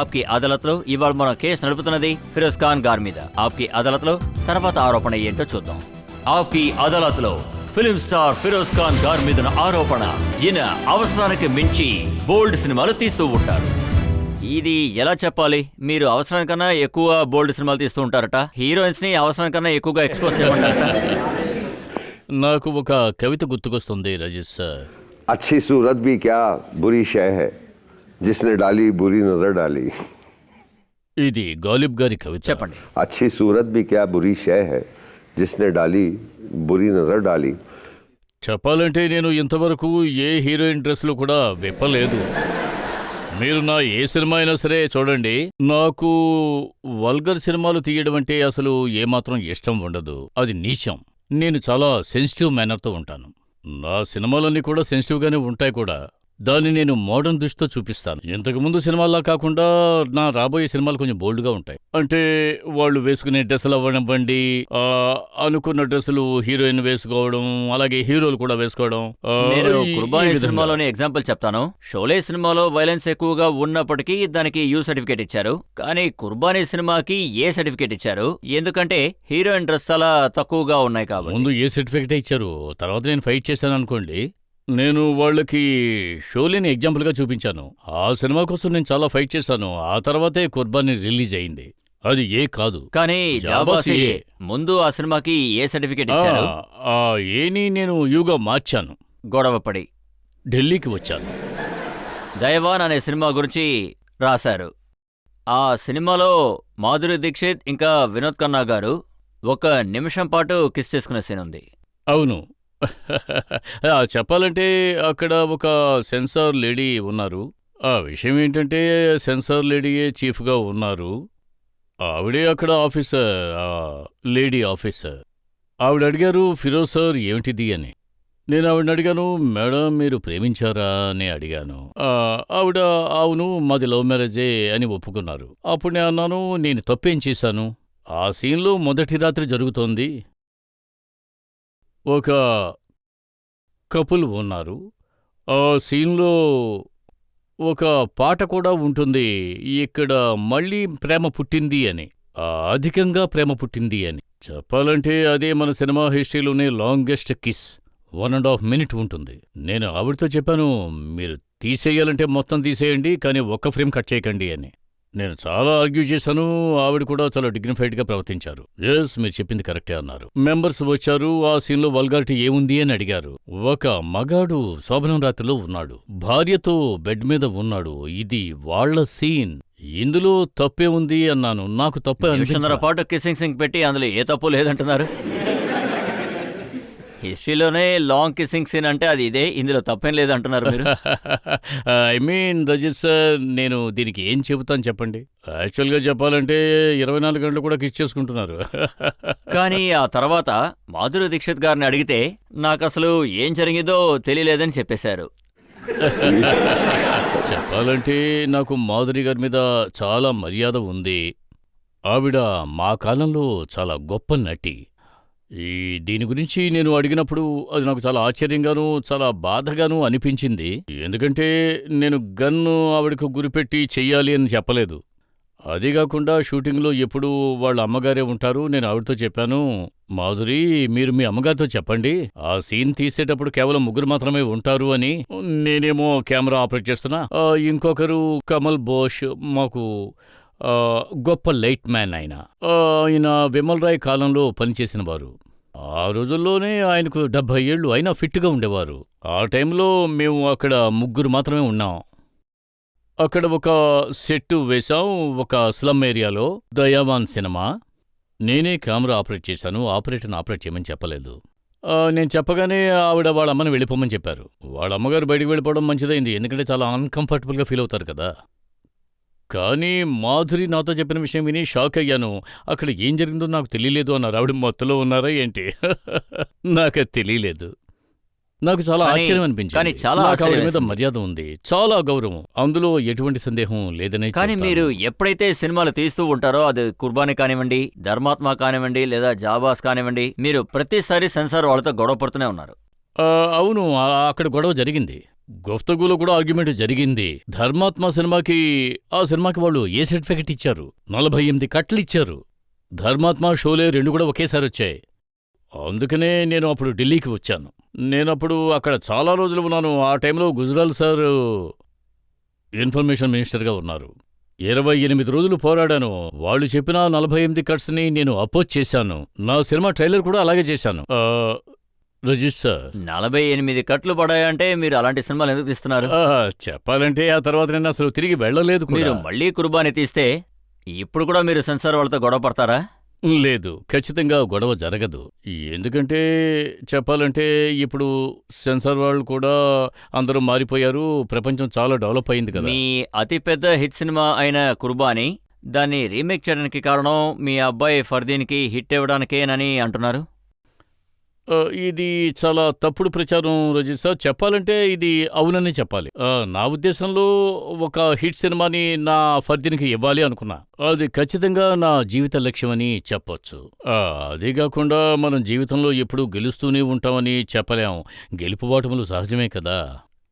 ఆప్కి అదాలత్లో ఇవాళ మనం కేసు నడుపుతున్నది ఫిరోజ్ ఖాన్ గారి మీద. ఆప్కి అదాలత్లో తర్వాత ఆరోపణ ఏంటో చూద్దాం. ఆప్కి అదాలత్లో ఫిలిం స్టార్ ఫిరోజ్ ఖాన్ గారి మీద ఆరోపణ, ఈయన అవసరానికి మించి బోల్డ్ సినిమాలు తీస్తూ ఉంటారు. ఇది ఎలా చెప్పాలి, మీరు అవసరానికన్నా ఎక్కువ బోల్డ్ సినిమాలు తీస్తూ ఉంటారట, హీరోయిన్స్ ని అవసరానికన్నా ఎక్కువగా ఎక్స్పోజ్ చేయమంటారట. నాకు ఒక కవిత గుర్తుకొస్తుంది రజిత్ సార్. अच्छी सूरत भी क्या बुरी शय है, जिसने डाली बुरी नजर डाली। ఇది గాలిబ్ గారి కవిత. చెప్పండి. अच्छी सूरत भी क्या बुरी शय है, जिसने डाली बुरी नजर डाली। చెప్పాలంటే నేను ఇంతవరకు ఏ హీరోయిన్ డ్రెస్లు కూడా విప్పలేదు. మీరు నా ఏ సినిమా అయినా సరే చూడండి, నాకు వల్గర్ సినిమాలు తీయడం అంటే అసలు ఏమాత్రం ఇష్టం ఉండదు. అది నీచం. నేను చాలా సెన్సిటివ్ మేనర్తో ఉంటాను. నా సినిమాలన్నీ కూడా సెన్సిటివ్గానే ఉంటాయి కూడా. దాన్ని నేను మోడర్న్ దృష్టితో చూపిస్తాను. ఇంతకుముందు సినిమాల్లా కాకుండా నా రాబోయే సినిమాలు కొంచెం బోల్డ్గా ఉంటాయి. అంటే వాళ్ళు వేసుకునే డ్రెస్సులు అవ్వనివ్వండి, అనుకున్న డ్రెస్సులు హీరోయిన్ వేసుకోవడం, అలాగే హీరోలు కూడా వేసుకోవడం. నేను కుర్బానీ సినిమాలోని ఎగ్జాంపుల్ చెప్తాను. షోలే సినిమాలో వైలెన్స్ ఎక్కువగా ఉన్నప్పటికీ దానికి యూ సర్టిఫికేట్ ఇచ్చారు. కానీ కుర్బానీ సినిమాకి ఏ సర్టిఫికేట్ ఇచ్చారు, ఎందుకంటే హీరోయిన్ డ్రెస్ చాలా తక్కువగా ఉన్నాయి కాబట్టి. ముందు ఏ సర్టిఫికేట్ ఇచ్చారు, తర్వాత నేను ఫైట్ చేశాను అనుకోండి. నేను వాళ్ళకి షోలేని ఎగ్జాంపుల్గా చూపించాను. ఆ సినిమా కోసం నేను చాలా ఫైట్ చేశాను. ఆ తర్వాతే కుర్బానీ రిలీజ్ అయింది. అది ఏ కాదు. కానీ జాబాసి ఏ. ముందు ఆ సినిమాకి ఏ సర్టిఫికేట్ ఇచ్చారు? ఆ ఏని నేను యూగా మార్చాను. గొడవపడి ఢిల్లీకి వచ్చాను. దైవాన్ అనే సినిమా గురించి రాశారు. ఆ సినిమాలో మాధురి దీక్షిత్ ఇంకా వినోద్ ఖన్నా గారు 1 నిమిషం పాటు కిస్ చేసుకునే సీన్ ఉంది. అవును. చెప్పాలంటే అక్కడ ఒక సెన్సార్ లేడీ ఉన్నారు. ఆ విషయం ఏంటంటే సెన్సార్ లేడీయే చీఫ్గా ఉన్నారు. ఆవిడే అక్కడ ఆఫీసర్, లేడీ ఆఫీసర్. ఆవిడ అడిగారు, ఫిరోజ్ సార్ ఏమిటిది అని. నేను ఆవిడని అడిగాను, మేడం మీరు ప్రేమించారా అని అడిగాను. ఆవిడ అవును మాది లవ్ మ్యారేజే అని ఒప్పుకున్నారు. అప్పుడు నేను అన్నాను, నేను తప్పేం చేశాను? ఆ సీన్లో మొదటి రాత్రి జరుగుతోంది. ఒక కపుల్ ఉన్నారు. ఆ సీన్లో ఒక పాట కూడా ఉంటుంది, ఇక్కడ మళ్ళీ ప్రేమ పుట్టింది అని, అధికంగా ప్రేమ పుట్టింది అని. చెప్పాలంటే అదే మన సినిమా హిస్టరీలోనే లాంగెస్ట్ కిస్. 1.5 minute ఉంటుంది. నేను ఆవిడతో చెప్పాను, మీరు తీసేయాలంటే మొత్తం తీసేయండి, కానీ ఒక్క ఫ్రేమ్ కట్ చేయకండి అని. నేను చాలా ఆర్గ్యూ చేశాను. ఆవిడ కూడా చాలా డిగ్నిఫైడ్గా ప్రవర్తించారు. ఎస్ మీరు చెప్పింది కరెక్టే అన్నారు. మెంబర్స్ వచ్చారు. ఆ సీన్లో వల్గారిటీ ఏముంది అని అడిగారు. ఒక మగాడు శోభనం రాత్రిలో ఉన్నాడు, భార్యతో బెడ్ మీద ఉన్నాడు, ఇది వాళ్ళ సీన్, ఇందులో తప్పే ఉంది అన్నాను. నాకు తప్పే అనిపించింది. పాటు కిస్సింగ్ సింగ్ పెట్టి అందులో ఏ తప్పు లేదంటున్నారు. హిస్టరీలోనే లాంగ్ కిస్సింగ్ సీన్ అంటే అది ఇదే, ఇందులో తప్పేం లేదంటున్నారు మీరు. ఐ మీన్ రజిత్ సార్, నేను దీనికి ఏం చెబుతాను చెప్పండి. యాక్చువల్గా చెప్పాలంటే 24 గంటలు కూడా కిస్ చేసుకుంటున్నారు. కానీ ఆ తర్వాత మాధురి దీక్షిత్ గారిని అడిగితే నాకు అసలు ఏం జరిగిందో తెలియలేదని చెప్పేశారు. చెప్పాలంటే నాకు మాధురి గారి మీద చాలా మర్యాద ఉంది. ఆవిడ మా కాలంలో చాలా గొప్ప నటి. దీని గురించి నేను అడిగినప్పుడు అది నాకు చాలా ఆశ్చర్యంగానూ చాలా బాధగానూ అనిపించింది. ఎందుకంటే నేను గన్ను ఆవిడకు గురిపెట్టి చెయ్యాలి అని చెప్పలేదు. అది కాకుండా షూటింగ్లో ఎప్పుడు వాళ్ళ అమ్మగారే ఉంటారు. నేను ఆవిడతో చెప్పాను, మాధురి మీరు మీ అమ్మగారితో చెప్పండి ఆ సీన్ తీసేటప్పుడు కేవలం ముగ్గురు మాత్రమే ఉంటారు అని. నేనేమో కెమెరా ఆపరేట్ చేస్తున్నా, ఇంకొకరు కమల్ బోష్ మాకు గొప్ప లైట్ మ్యాన్ ఆయన విమల్ రాయ్ కాలంలో పనిచేసిన వారు. ఆ రోజుల్లోనే ఆయనకు 70 ఏళ్ళు, అయినా ఫిట్గా ఉండేవారు. ఆ టైంలో మేము అక్కడ ముగ్గురు మాత్రమే ఉన్నాం. అక్కడ ఒక సెట్టు వేశాం, ఒక స్లమ్ ఏరియాలో. దయావాన్ సినిమా. నేనే కెమెరా ఆపరేట్ చేశాను, ఆపరేటర్ని ఆపరేట్ చేయమని చెప్పలేదు. నేను చెప్పగానే ఆవిడ వాళ్ళ అమ్మని వెళ్ళిపోమని చెప్పారు. వాళ్ళ అమ్మగారు బయటికి వెళ్ళిపోవడం మంచిదైంది, ఎందుకంటే చాలా అన్కంఫర్టబుల్గా ఫీల్ అవుతారు కదా. కానీ మాధురి నాతో చెప్పిన విషయం విని షాక్ అయ్యాను. అక్కడ ఏం జరిగిందో నాకు తెలియలేదు అన్నారు. ఆవిడ మొత్తలో ఉన్నారా ఏంటి? నాకు తెలియలేదు. నాకు చాలా కానీ- ఆశ్చర్యం కానీ అనిపించింది. చాలా నాకు ఆశ్చర్యం ఆవిడ మీద వేసింది. మర్యాద ఉంది, చాలా గౌరవం, అందులో ఎటువంటి సందేహం లేదనే కానీ చెప్తాను. మీరు ఎప్పుడైతే సినిమాలు తీస్తూ ఉంటారో, అది కుర్బానీ కానివ్వండి, ధర్మాత్మ కానివ్వండి, లేదా జాబాస్ కానివ్వండి, మీరు ప్రతిసారి సెన్సార్ వాళ్ళతో గొడవ పడుతూనే ఉన్నారు. అవును, అక్కడ గొడవ జరిగింది. గుఫ్తగూలో కూడా ఆర్గ్యుమెంట్ జరిగింది. ధర్మాత్మ సినిమాకి ఆ సినిమాకి వాళ్ళు ఏ సర్టిఫికెట్ ఇచ్చారు? 48 కట్లు ఇచ్చారు. ధర్మాత్మ షోలే 2 కూడా ఒకేసారి వచ్చాయి. అందుకనే నేను అప్పుడు ఢిల్లీకి వచ్చాను. నేనప్పుడు అక్కడ చాలా రోజులు ఉన్నాను. ఆ టైంలో గుజరాల్ సార్ ఇన్ఫర్మేషన్ మినిస్టర్గా ఉన్నారు. 28 రోజులు పోరాడాను. వాళ్ళు చెప్పిన 48 కట్స్ని నేను అపోజ్ చేశాను. నా సినిమా ట్రైలర్ కూడా అలాగే చేశాను. రజిత్ సార్, 48 కట్లు పడాయంటే మీరు అలాంటి సినిమాలు ఎందుకు తీస్తున్నారు? చెప్పాలంటే ఆ తర్వాత నేను అసలు తిరిగి వెళ్ళలేదు కూడా. మీరు మళ్ళీ కుర్బానీ తీస్తే ఇప్పుడు కూడా మీరు సెన్సార్ వాళ్ళతో గొడవ పడతారా? లేదు, ఖచ్చితంగా గొడవ జరగదు. ఎందుకంటే చెప్పాలంటే ఇప్పుడు సెన్సార్ వాళ్ళు కూడా అందరూ మారిపోయారు. ప్రపంచం చాలా డెవలప్ అయింది కదా. మీ అతిపెద్ద హిట్ సినిమా అయిన కుర్బానీ, దాన్ని రీమేక్ చేయడానికి కారణం మీ అబ్బాయి ఫర్దీన్కి హిట్ ఇవ్వడానికేనని అంటున్నారు. ఇది చాలా తప్పుడు ప్రచారం రజిత్ సార్. చెప్పాలంటే ఇది అవునని చెప్పాలి. నా ఉద్దేశంలో ఒక హిట్ సినిమాని నా ఫర్దీన్కి ఇవ్వాలి అనుకున్నా. అది ఖచ్చితంగా నా జీవిత లక్ష్యమని చెప్పొచ్చు. అదే కాకుండా మనం జీవితంలో ఎప్పుడూ గెలుస్తూనే ఉంటామని చెప్పలేం. గెలుపుబాటుములు సహజమే కదా.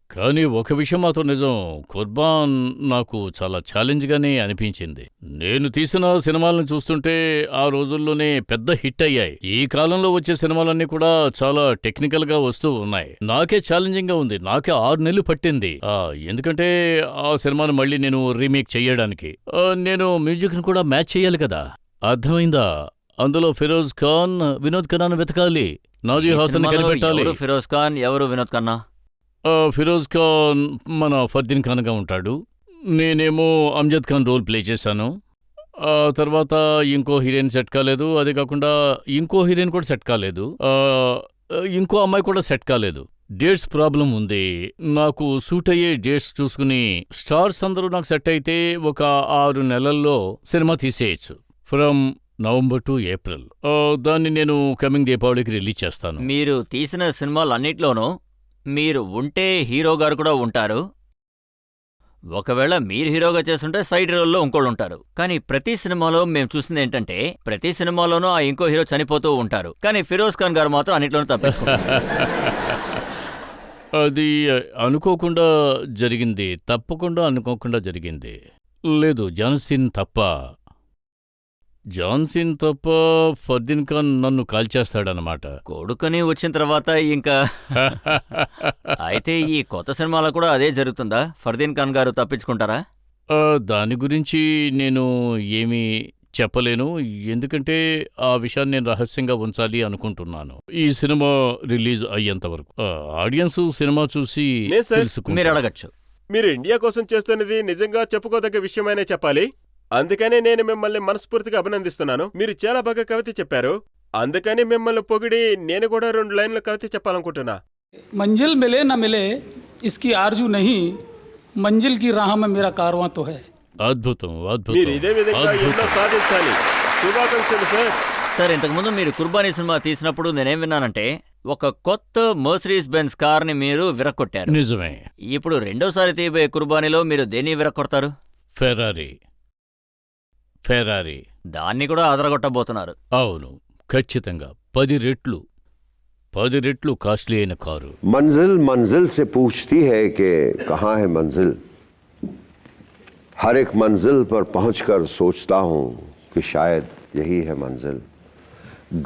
కానీ ఒక విషయం మాత్రం నిజం, కుర్బాన్ నాకు చాలా ఛాలెంజ్గానే అనిపించింది. నేను తీసిన సినిమాలను చూస్తుంటే ఆ రోజుల్లోనే పెద్ద హిట్ అయ్యాయి. ఈ కాలంలో వచ్చే సినిమాలన్నీ కూడా చాలా టెక్నికల్గా వస్తూ ఉన్నాయి. నాకే ఛాలెంజింగ్గా ఉంది. నాకే 6 నెలలు పట్టింది. ఎందుకంటే ఆ సినిమాను మళ్ళీ నేను రీమేక్ చెయ్యడానికి నేను మ్యూజిక్ని కూడా మ్యాచ్ చేయాలి కదా. అర్థమైందా? అందులో ఫిరోజ్ ఖాన్, వినోద్ ఖన్నాను వెతకాలి, నాజీ ఈ హాసన్ సినిమాలో కనిపెట్టాలి. ఎవరు ఫిరోజ్ ఖాన్, ఎవరు వినోద్ ఖన్నా? ఫిరోజ్ ఖాన్ మన ఫర్దీన్ ఖాన్గా ఉంటాడు. నేనేమో అమ్జద్ ఖాన్ రోల్ ప్లే చేశాను. ఆ తర్వాత ఇంకో హీరోయిన్ సెట్ కాలేదు. అదే కాకుండా ఇంకో హీరోయిన్ కూడా సెట్ కాలేదు. ఇంకో అమ్మాయి కూడా సెట్ కాలేదు. డేట్స్ ప్రాబ్లం ఉంది. నాకు సూట్ అయ్యే డేట్స్ చూసుకుని స్టార్స్ అందరూ నాకు సెట్ అయితే ఒక 6 నెలల్లో సినిమా తీసేయచ్చు. From November to April. దాన్ని నేను కమింగ్ దీపావళికి రిలీజ్ చేస్తాను. మీరు తీసిన సినిమాలన్నిట్లోనూ మీరు ఉంటే హీరో గారు కూడా ఉంటారు. ఒకవేళ మీరు హీరోగా చేస్తుంటే సైడ్ రోల్లో ఇంకోళ్ళు ఉంటారు. కానీ ప్రతి సినిమాలో మేము చూసింది ఏంటంటే, ప్రతి సినిమాలోనూ ఆ ఇంకో హీరో చనిపోతూ ఉంటారు. కానీ ఫిరోజ్ ఖాన్ గారు మాత్రం అన్నిట్లోనూ తప్పించుకుంటారు. అది అనుకోకుండా జరిగింది, తప్పకుండా అనుకోకుండా జరిగింది. లేదు, జాన్సీన్ తప్ప ఫర్దీన్ ఖాన్ నన్ను కాల్చేస్తాడనమాట. కొడుకుని వచ్చిన తర్వాత ఇంకా అయితే ఈ కొత్త సినిమాలో కూడా అదే జరుగుతుందా? ఫర్దీన్ ఖాన్ గారు తప్పించుకుంటారా? దాని గురించి నేను ఏమీ చెప్పలేను, ఎందుకంటే ఆ విషయాన్ని నేను రహస్యంగా ఉంచాలి అనుకుంటున్నాను ఈ సినిమా రిలీజ్ అయ్యేంత వరకు. ఆడియన్స్ సినిమా చూసి నేను సార్, తెలుసుకుంటారు. మీరు అడగచ్చు. మీరు ఇండియా కోసం చేస్తున్నది నిజంగా చెప్పుకోదగ్గ విషయమైనా చెప్పాలి. అందుకనే నేను మిమ్మల్ని మనస్ఫూర్తిగా అభినందిస్తున్నాను. మీరు చాలా బాగా కవిత చెప్పారు. అందుకని మిమ్మల్ని పొగిడి నేను కూడా 2 లైన్ల కవిత చెప్పాలనుకుంటున్నా. मंजिल मिले न मिले इसकी आरजू नहीं, मंजिल की राह में मेरा कारवां तो है. అద్భుతం, మీరు ఇదే విధంగా ఎన్నో అద్భుతం. సాధించాలి. శుభాకాంక్షలు సార్. సార్, ఇంతకుముందు మీరు కుర్బానీ సినిమా తీసినప్పుడు నేనేం విన్నానంటే, ఒక కొత్త మర్సిడీస్ బెంజ్ కార్ని మీరు విరక్కొట్టారు. నిజమే. ఇప్పుడు రెండోసారి తీయబోయే కుర్బానీలో మీరు దేన్ని విరక్కొడతారు? ఫెరారీ. దాన్ని కూడా అదరగొట్టబోతున్నారు. అవును, ఖచ్చితంగా 10 రెట్లు కాస్ట్లీ అయిన కారు. मंजिल मंजिल से पूछती है कि कहाँ है मंजिल, हर एक मंजिल पर पहुंचकर सोचता हूं कि शायद यही है मंजिल।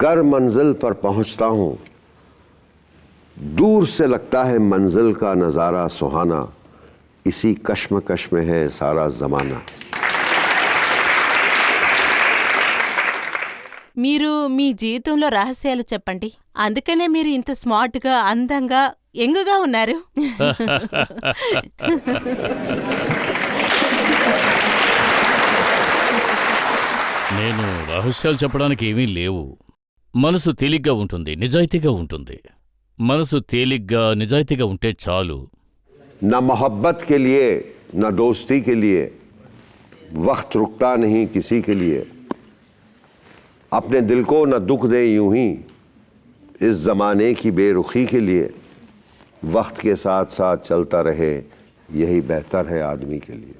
गर मंजिल पर पहुंचता हूं, दूर से लगता है मंजिल का नज़ारा सुहाना, इसी कश्मकश में है सारा ज़माना। మీరు మీ జీవితంలో రహస్యాలు చెప్పండి. అందుకనే మీరు ఇంత స్మార్ట్గా, అందంగా, యంగుగా ఉన్నారు. నేను రహస్యాలు చెప్పడానికి ఏమీ లేవు. మనసు తేలిగ్గా ఉంటుంది, నిజాయితీగా ఉంటుంది. మనసు తేలిగ్గా, నిజాయితీగా ఉంటే చాలు. न मोहब्बत के लिए न दोस्ती के लिए वक्त रुकता नहीं किसी के लिए, अपने दिल को न दुख दे यूं ही इस ज़माने की बेरुखी के लिए, वक्त के साथ साथ चलता रहे यही बेहतर है आदमी के लिए।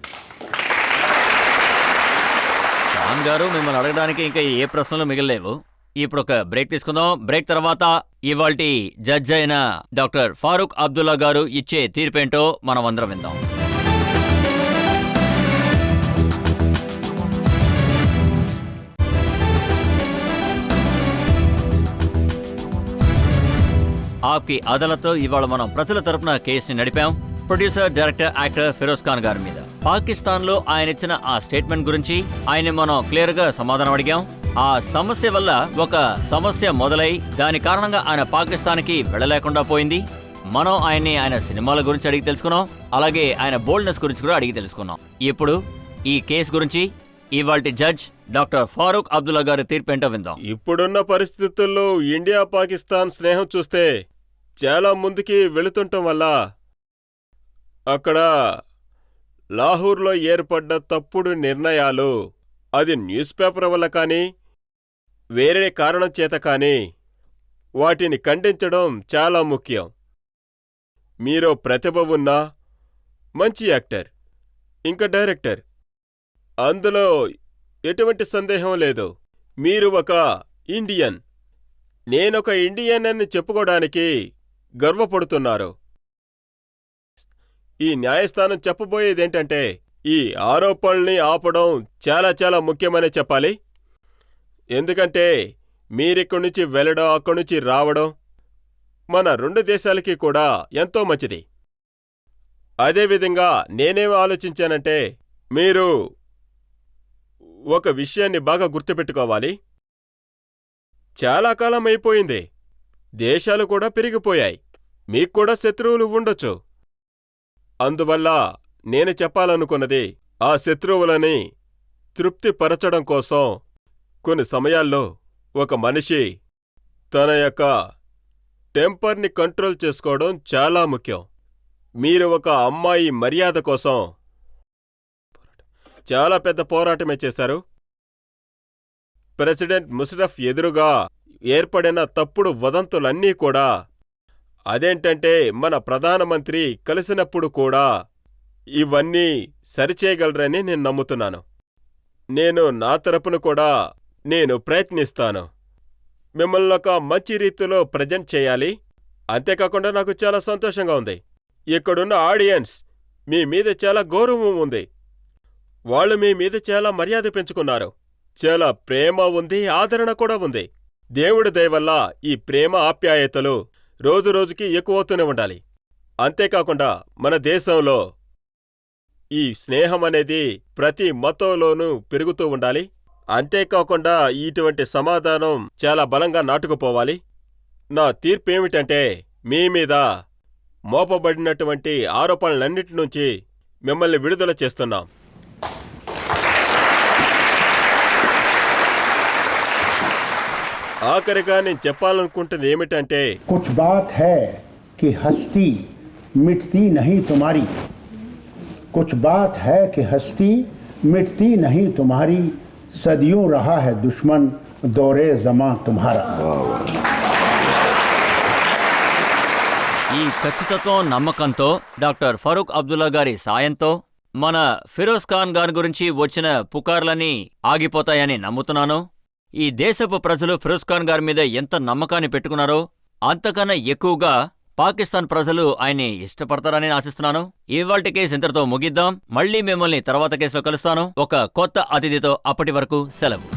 ఖాన్ గారు, మిమ్మల్ని అడగడానికి ఇంకా ఏ ప్రశ్నలు మిగలలేవు. ఇప్పుడు ఒక బ్రేక్ తీసుకుందాం. బ్రేక్ తర్వాత ఇవాల్టి జడ్జ్ అయిన డాక్టర్ ఫారూక్ అబ్దుల్లా గారు ఇచ్చే తీర్పేంటో మనం అందరం విందాం. ఆప్కి అదాలత్లో ఇవాళ మనం ప్రజల తరపున కేసుని నడిపాం. Producer, director, actor Feroz Khan గారి మీద పాకిస్తాన్ లో ఆయన ఇచ్చిన ఆ స్టేట్మెంట్ గురించి ఆయన మనం క్లియర్ గా సమాధానం అడిగాం. ఆ సమస్య వల్ల ఒక సమస్య మొదలై దాని కారణంగా ఆయన పాకిస్తాన్ కి వెళ్ళలేకుండా పోయింది. మనం ఆయన సినిమాల గురించి అడిగి తెలుసుకున్నాం. అలాగే ఆయన బోల్డ్నెస్ గురించి కూడా అడిగి తెలుసుకున్నాం. ఇప్పుడు ఈ కేసు గురించి ఇవాల్టి జడ్జ్ డాక్టర్ ఫారూక్ అబ్దుల్లా గారి తీర్పేంటో విందాం. ఇప్పుడున్న పరిస్థితుల్లో ఇండియా పాకిస్తాన్ స్నేహం చూస్తే చాలా ముందుకి వెళుతుండటం వల్ల అక్కడ లాహోర్లో ఏర్పడ్డ తప్పుడు నిర్ణయాలు, అది న్యూస్ పేపర్ వల్ల కానీ వేరే కారణం చేత కానీ వాటిని ఖండించడం చాలా ముఖ్యం. మీరో ప్రతిభ ఉన్న మంచి యాక్టర్, ఇంకా డైరెక్టర్, అందులో ఎటువంటి సందేహం లేదు. మీరు ఒక ఇండియన్, నేనొక ఇండియన్ అని చెప్పుకోవడానికి గర్వపడుతున్నారు. ఈ న్యాయస్థానం చెప్పబోయేదేంటంటే ఈ ఆరోపణల్ని ఆపడం చాలా చాలా ముఖ్యమనే చెప్పాలి. ఎందుకంటే మీరిక్కడి నుంచి వెళ్ళడం, అక్కడి నుంచి రావడం మన రెండు దేశాలకి కూడా ఎంతో మంచిది. అదేవిధంగా నేనేం ఆలోచించానంటే, మీరు ఒక విషయాన్ని బాగా గుర్తుపెట్టుకోవాలి. చాలా కాలం అయిపోయింది, దేశాలు కూడా పెరిగిపోయాయి, మీకు కూడా శత్రువులు ఉండొచ్చు. అందువల్ల నేను చెప్పాలనుకున్నది, ఆ శత్రువులని తృప్తిపరచడం కోసం కొన్ని సమయాల్లో ఒక మనిషి తన యొక్క టెంపర్ని కంట్రోల్ చేసుకోవడం చాలా ముఖ్యం. మీరు ఒక అమ్మాయి మర్యాద కోసం చాలా పెద్ద పోరాటమే చేశారు. ప్రెసిడెంట్ ముషరఫ్ ఎదురుగా ఏర్పడిన తప్పుడు వదంతులన్నీ కూడా, అదేంటంటే మన ప్రధానమంత్రి కలిసినప్పుడు కూడా ఇవన్నీ సరిచేయగలరని నేను నమ్ముతున్నాను. నేను నా తరపున కూడా నేను ప్రయత్నిస్తాను. మిమ్మల్ని ఒక మంచి రీతిలో ప్రజెంట్ చేయాలి. అంతేకాకుండా నాకు చాలా సంతోషంగా ఉంది, ఇక్కడున్న ఆడియన్స్ మీ మీద చాలా గౌరవం ఉంది. వాళ్ళు మీ మీద చాలా మర్యాద పెంచుకున్నారు. చాలా ప్రేమ ఉంది, ఆదరణ కూడా ఉంది. దేవుడి దయ వల్ల ఈ ప్రేమ ఆప్యాయతలు రోజురోజుకి ఎక్కువవుతూనే ఉండాలి. అంతేకాకుండా మన దేశంలో ఈ స్నేహం అనేది ప్రతి మతంలోనూ పెరుగుతూ ఉండాలి. అంతేకాకుండా ఇటువంటి సమాధానం చాలా బలంగా నాటుకుపోవాలి. నా తీర్పేమిటంటే, మీ మీద మోపబడినటువంటి ఆరోపణలన్నిటి నుంచి మిమ్మల్ని విడుదల చేస్తున్నాం. ఆఖరిగా నేను చెప్పాలనుకుంటుంది ఏమిటంటే, कुछ बात है कि हस्ती मिटती नहीं तुम्हारी, कुछ बात है कि हस्ती मिटती नहीं तुम्हारी, सदियों रहा है दुश्मन दौरे ज़मां तुम्हारा. ఈ ఖచ్చితత్వం, నమ్మకంతో డాక్టర్ ఫరూక్ అబ్దుల్లా గారి సాయంతో మన ఫిరోజ్ ఖాన్ గారి గురించి వచ్చిన పుకార్లన్నీ ఆగిపోతాయని నమ్ముతున్నాను. ఈ దేశపు ప్రజలు ఫిరోజ్ ఖాన్ గారి మీద ఎంత నమ్మకాన్ని పెట్టుకున్నారో అంతకన్నా ఎక్కువగా పాకిస్తాన్ ప్రజలు ఆయన్ని ఇష్టపడతారని ఆశిస్తున్నాను. ఇవాల్టి కేసు ఇంతటితో ముగిద్దాం. మళ్ళీ మిమ్మల్ని తర్వాత కేసులో కలుస్తాను ఒక కొత్త అతిథితో. అప్పటి వరకు సెలవు.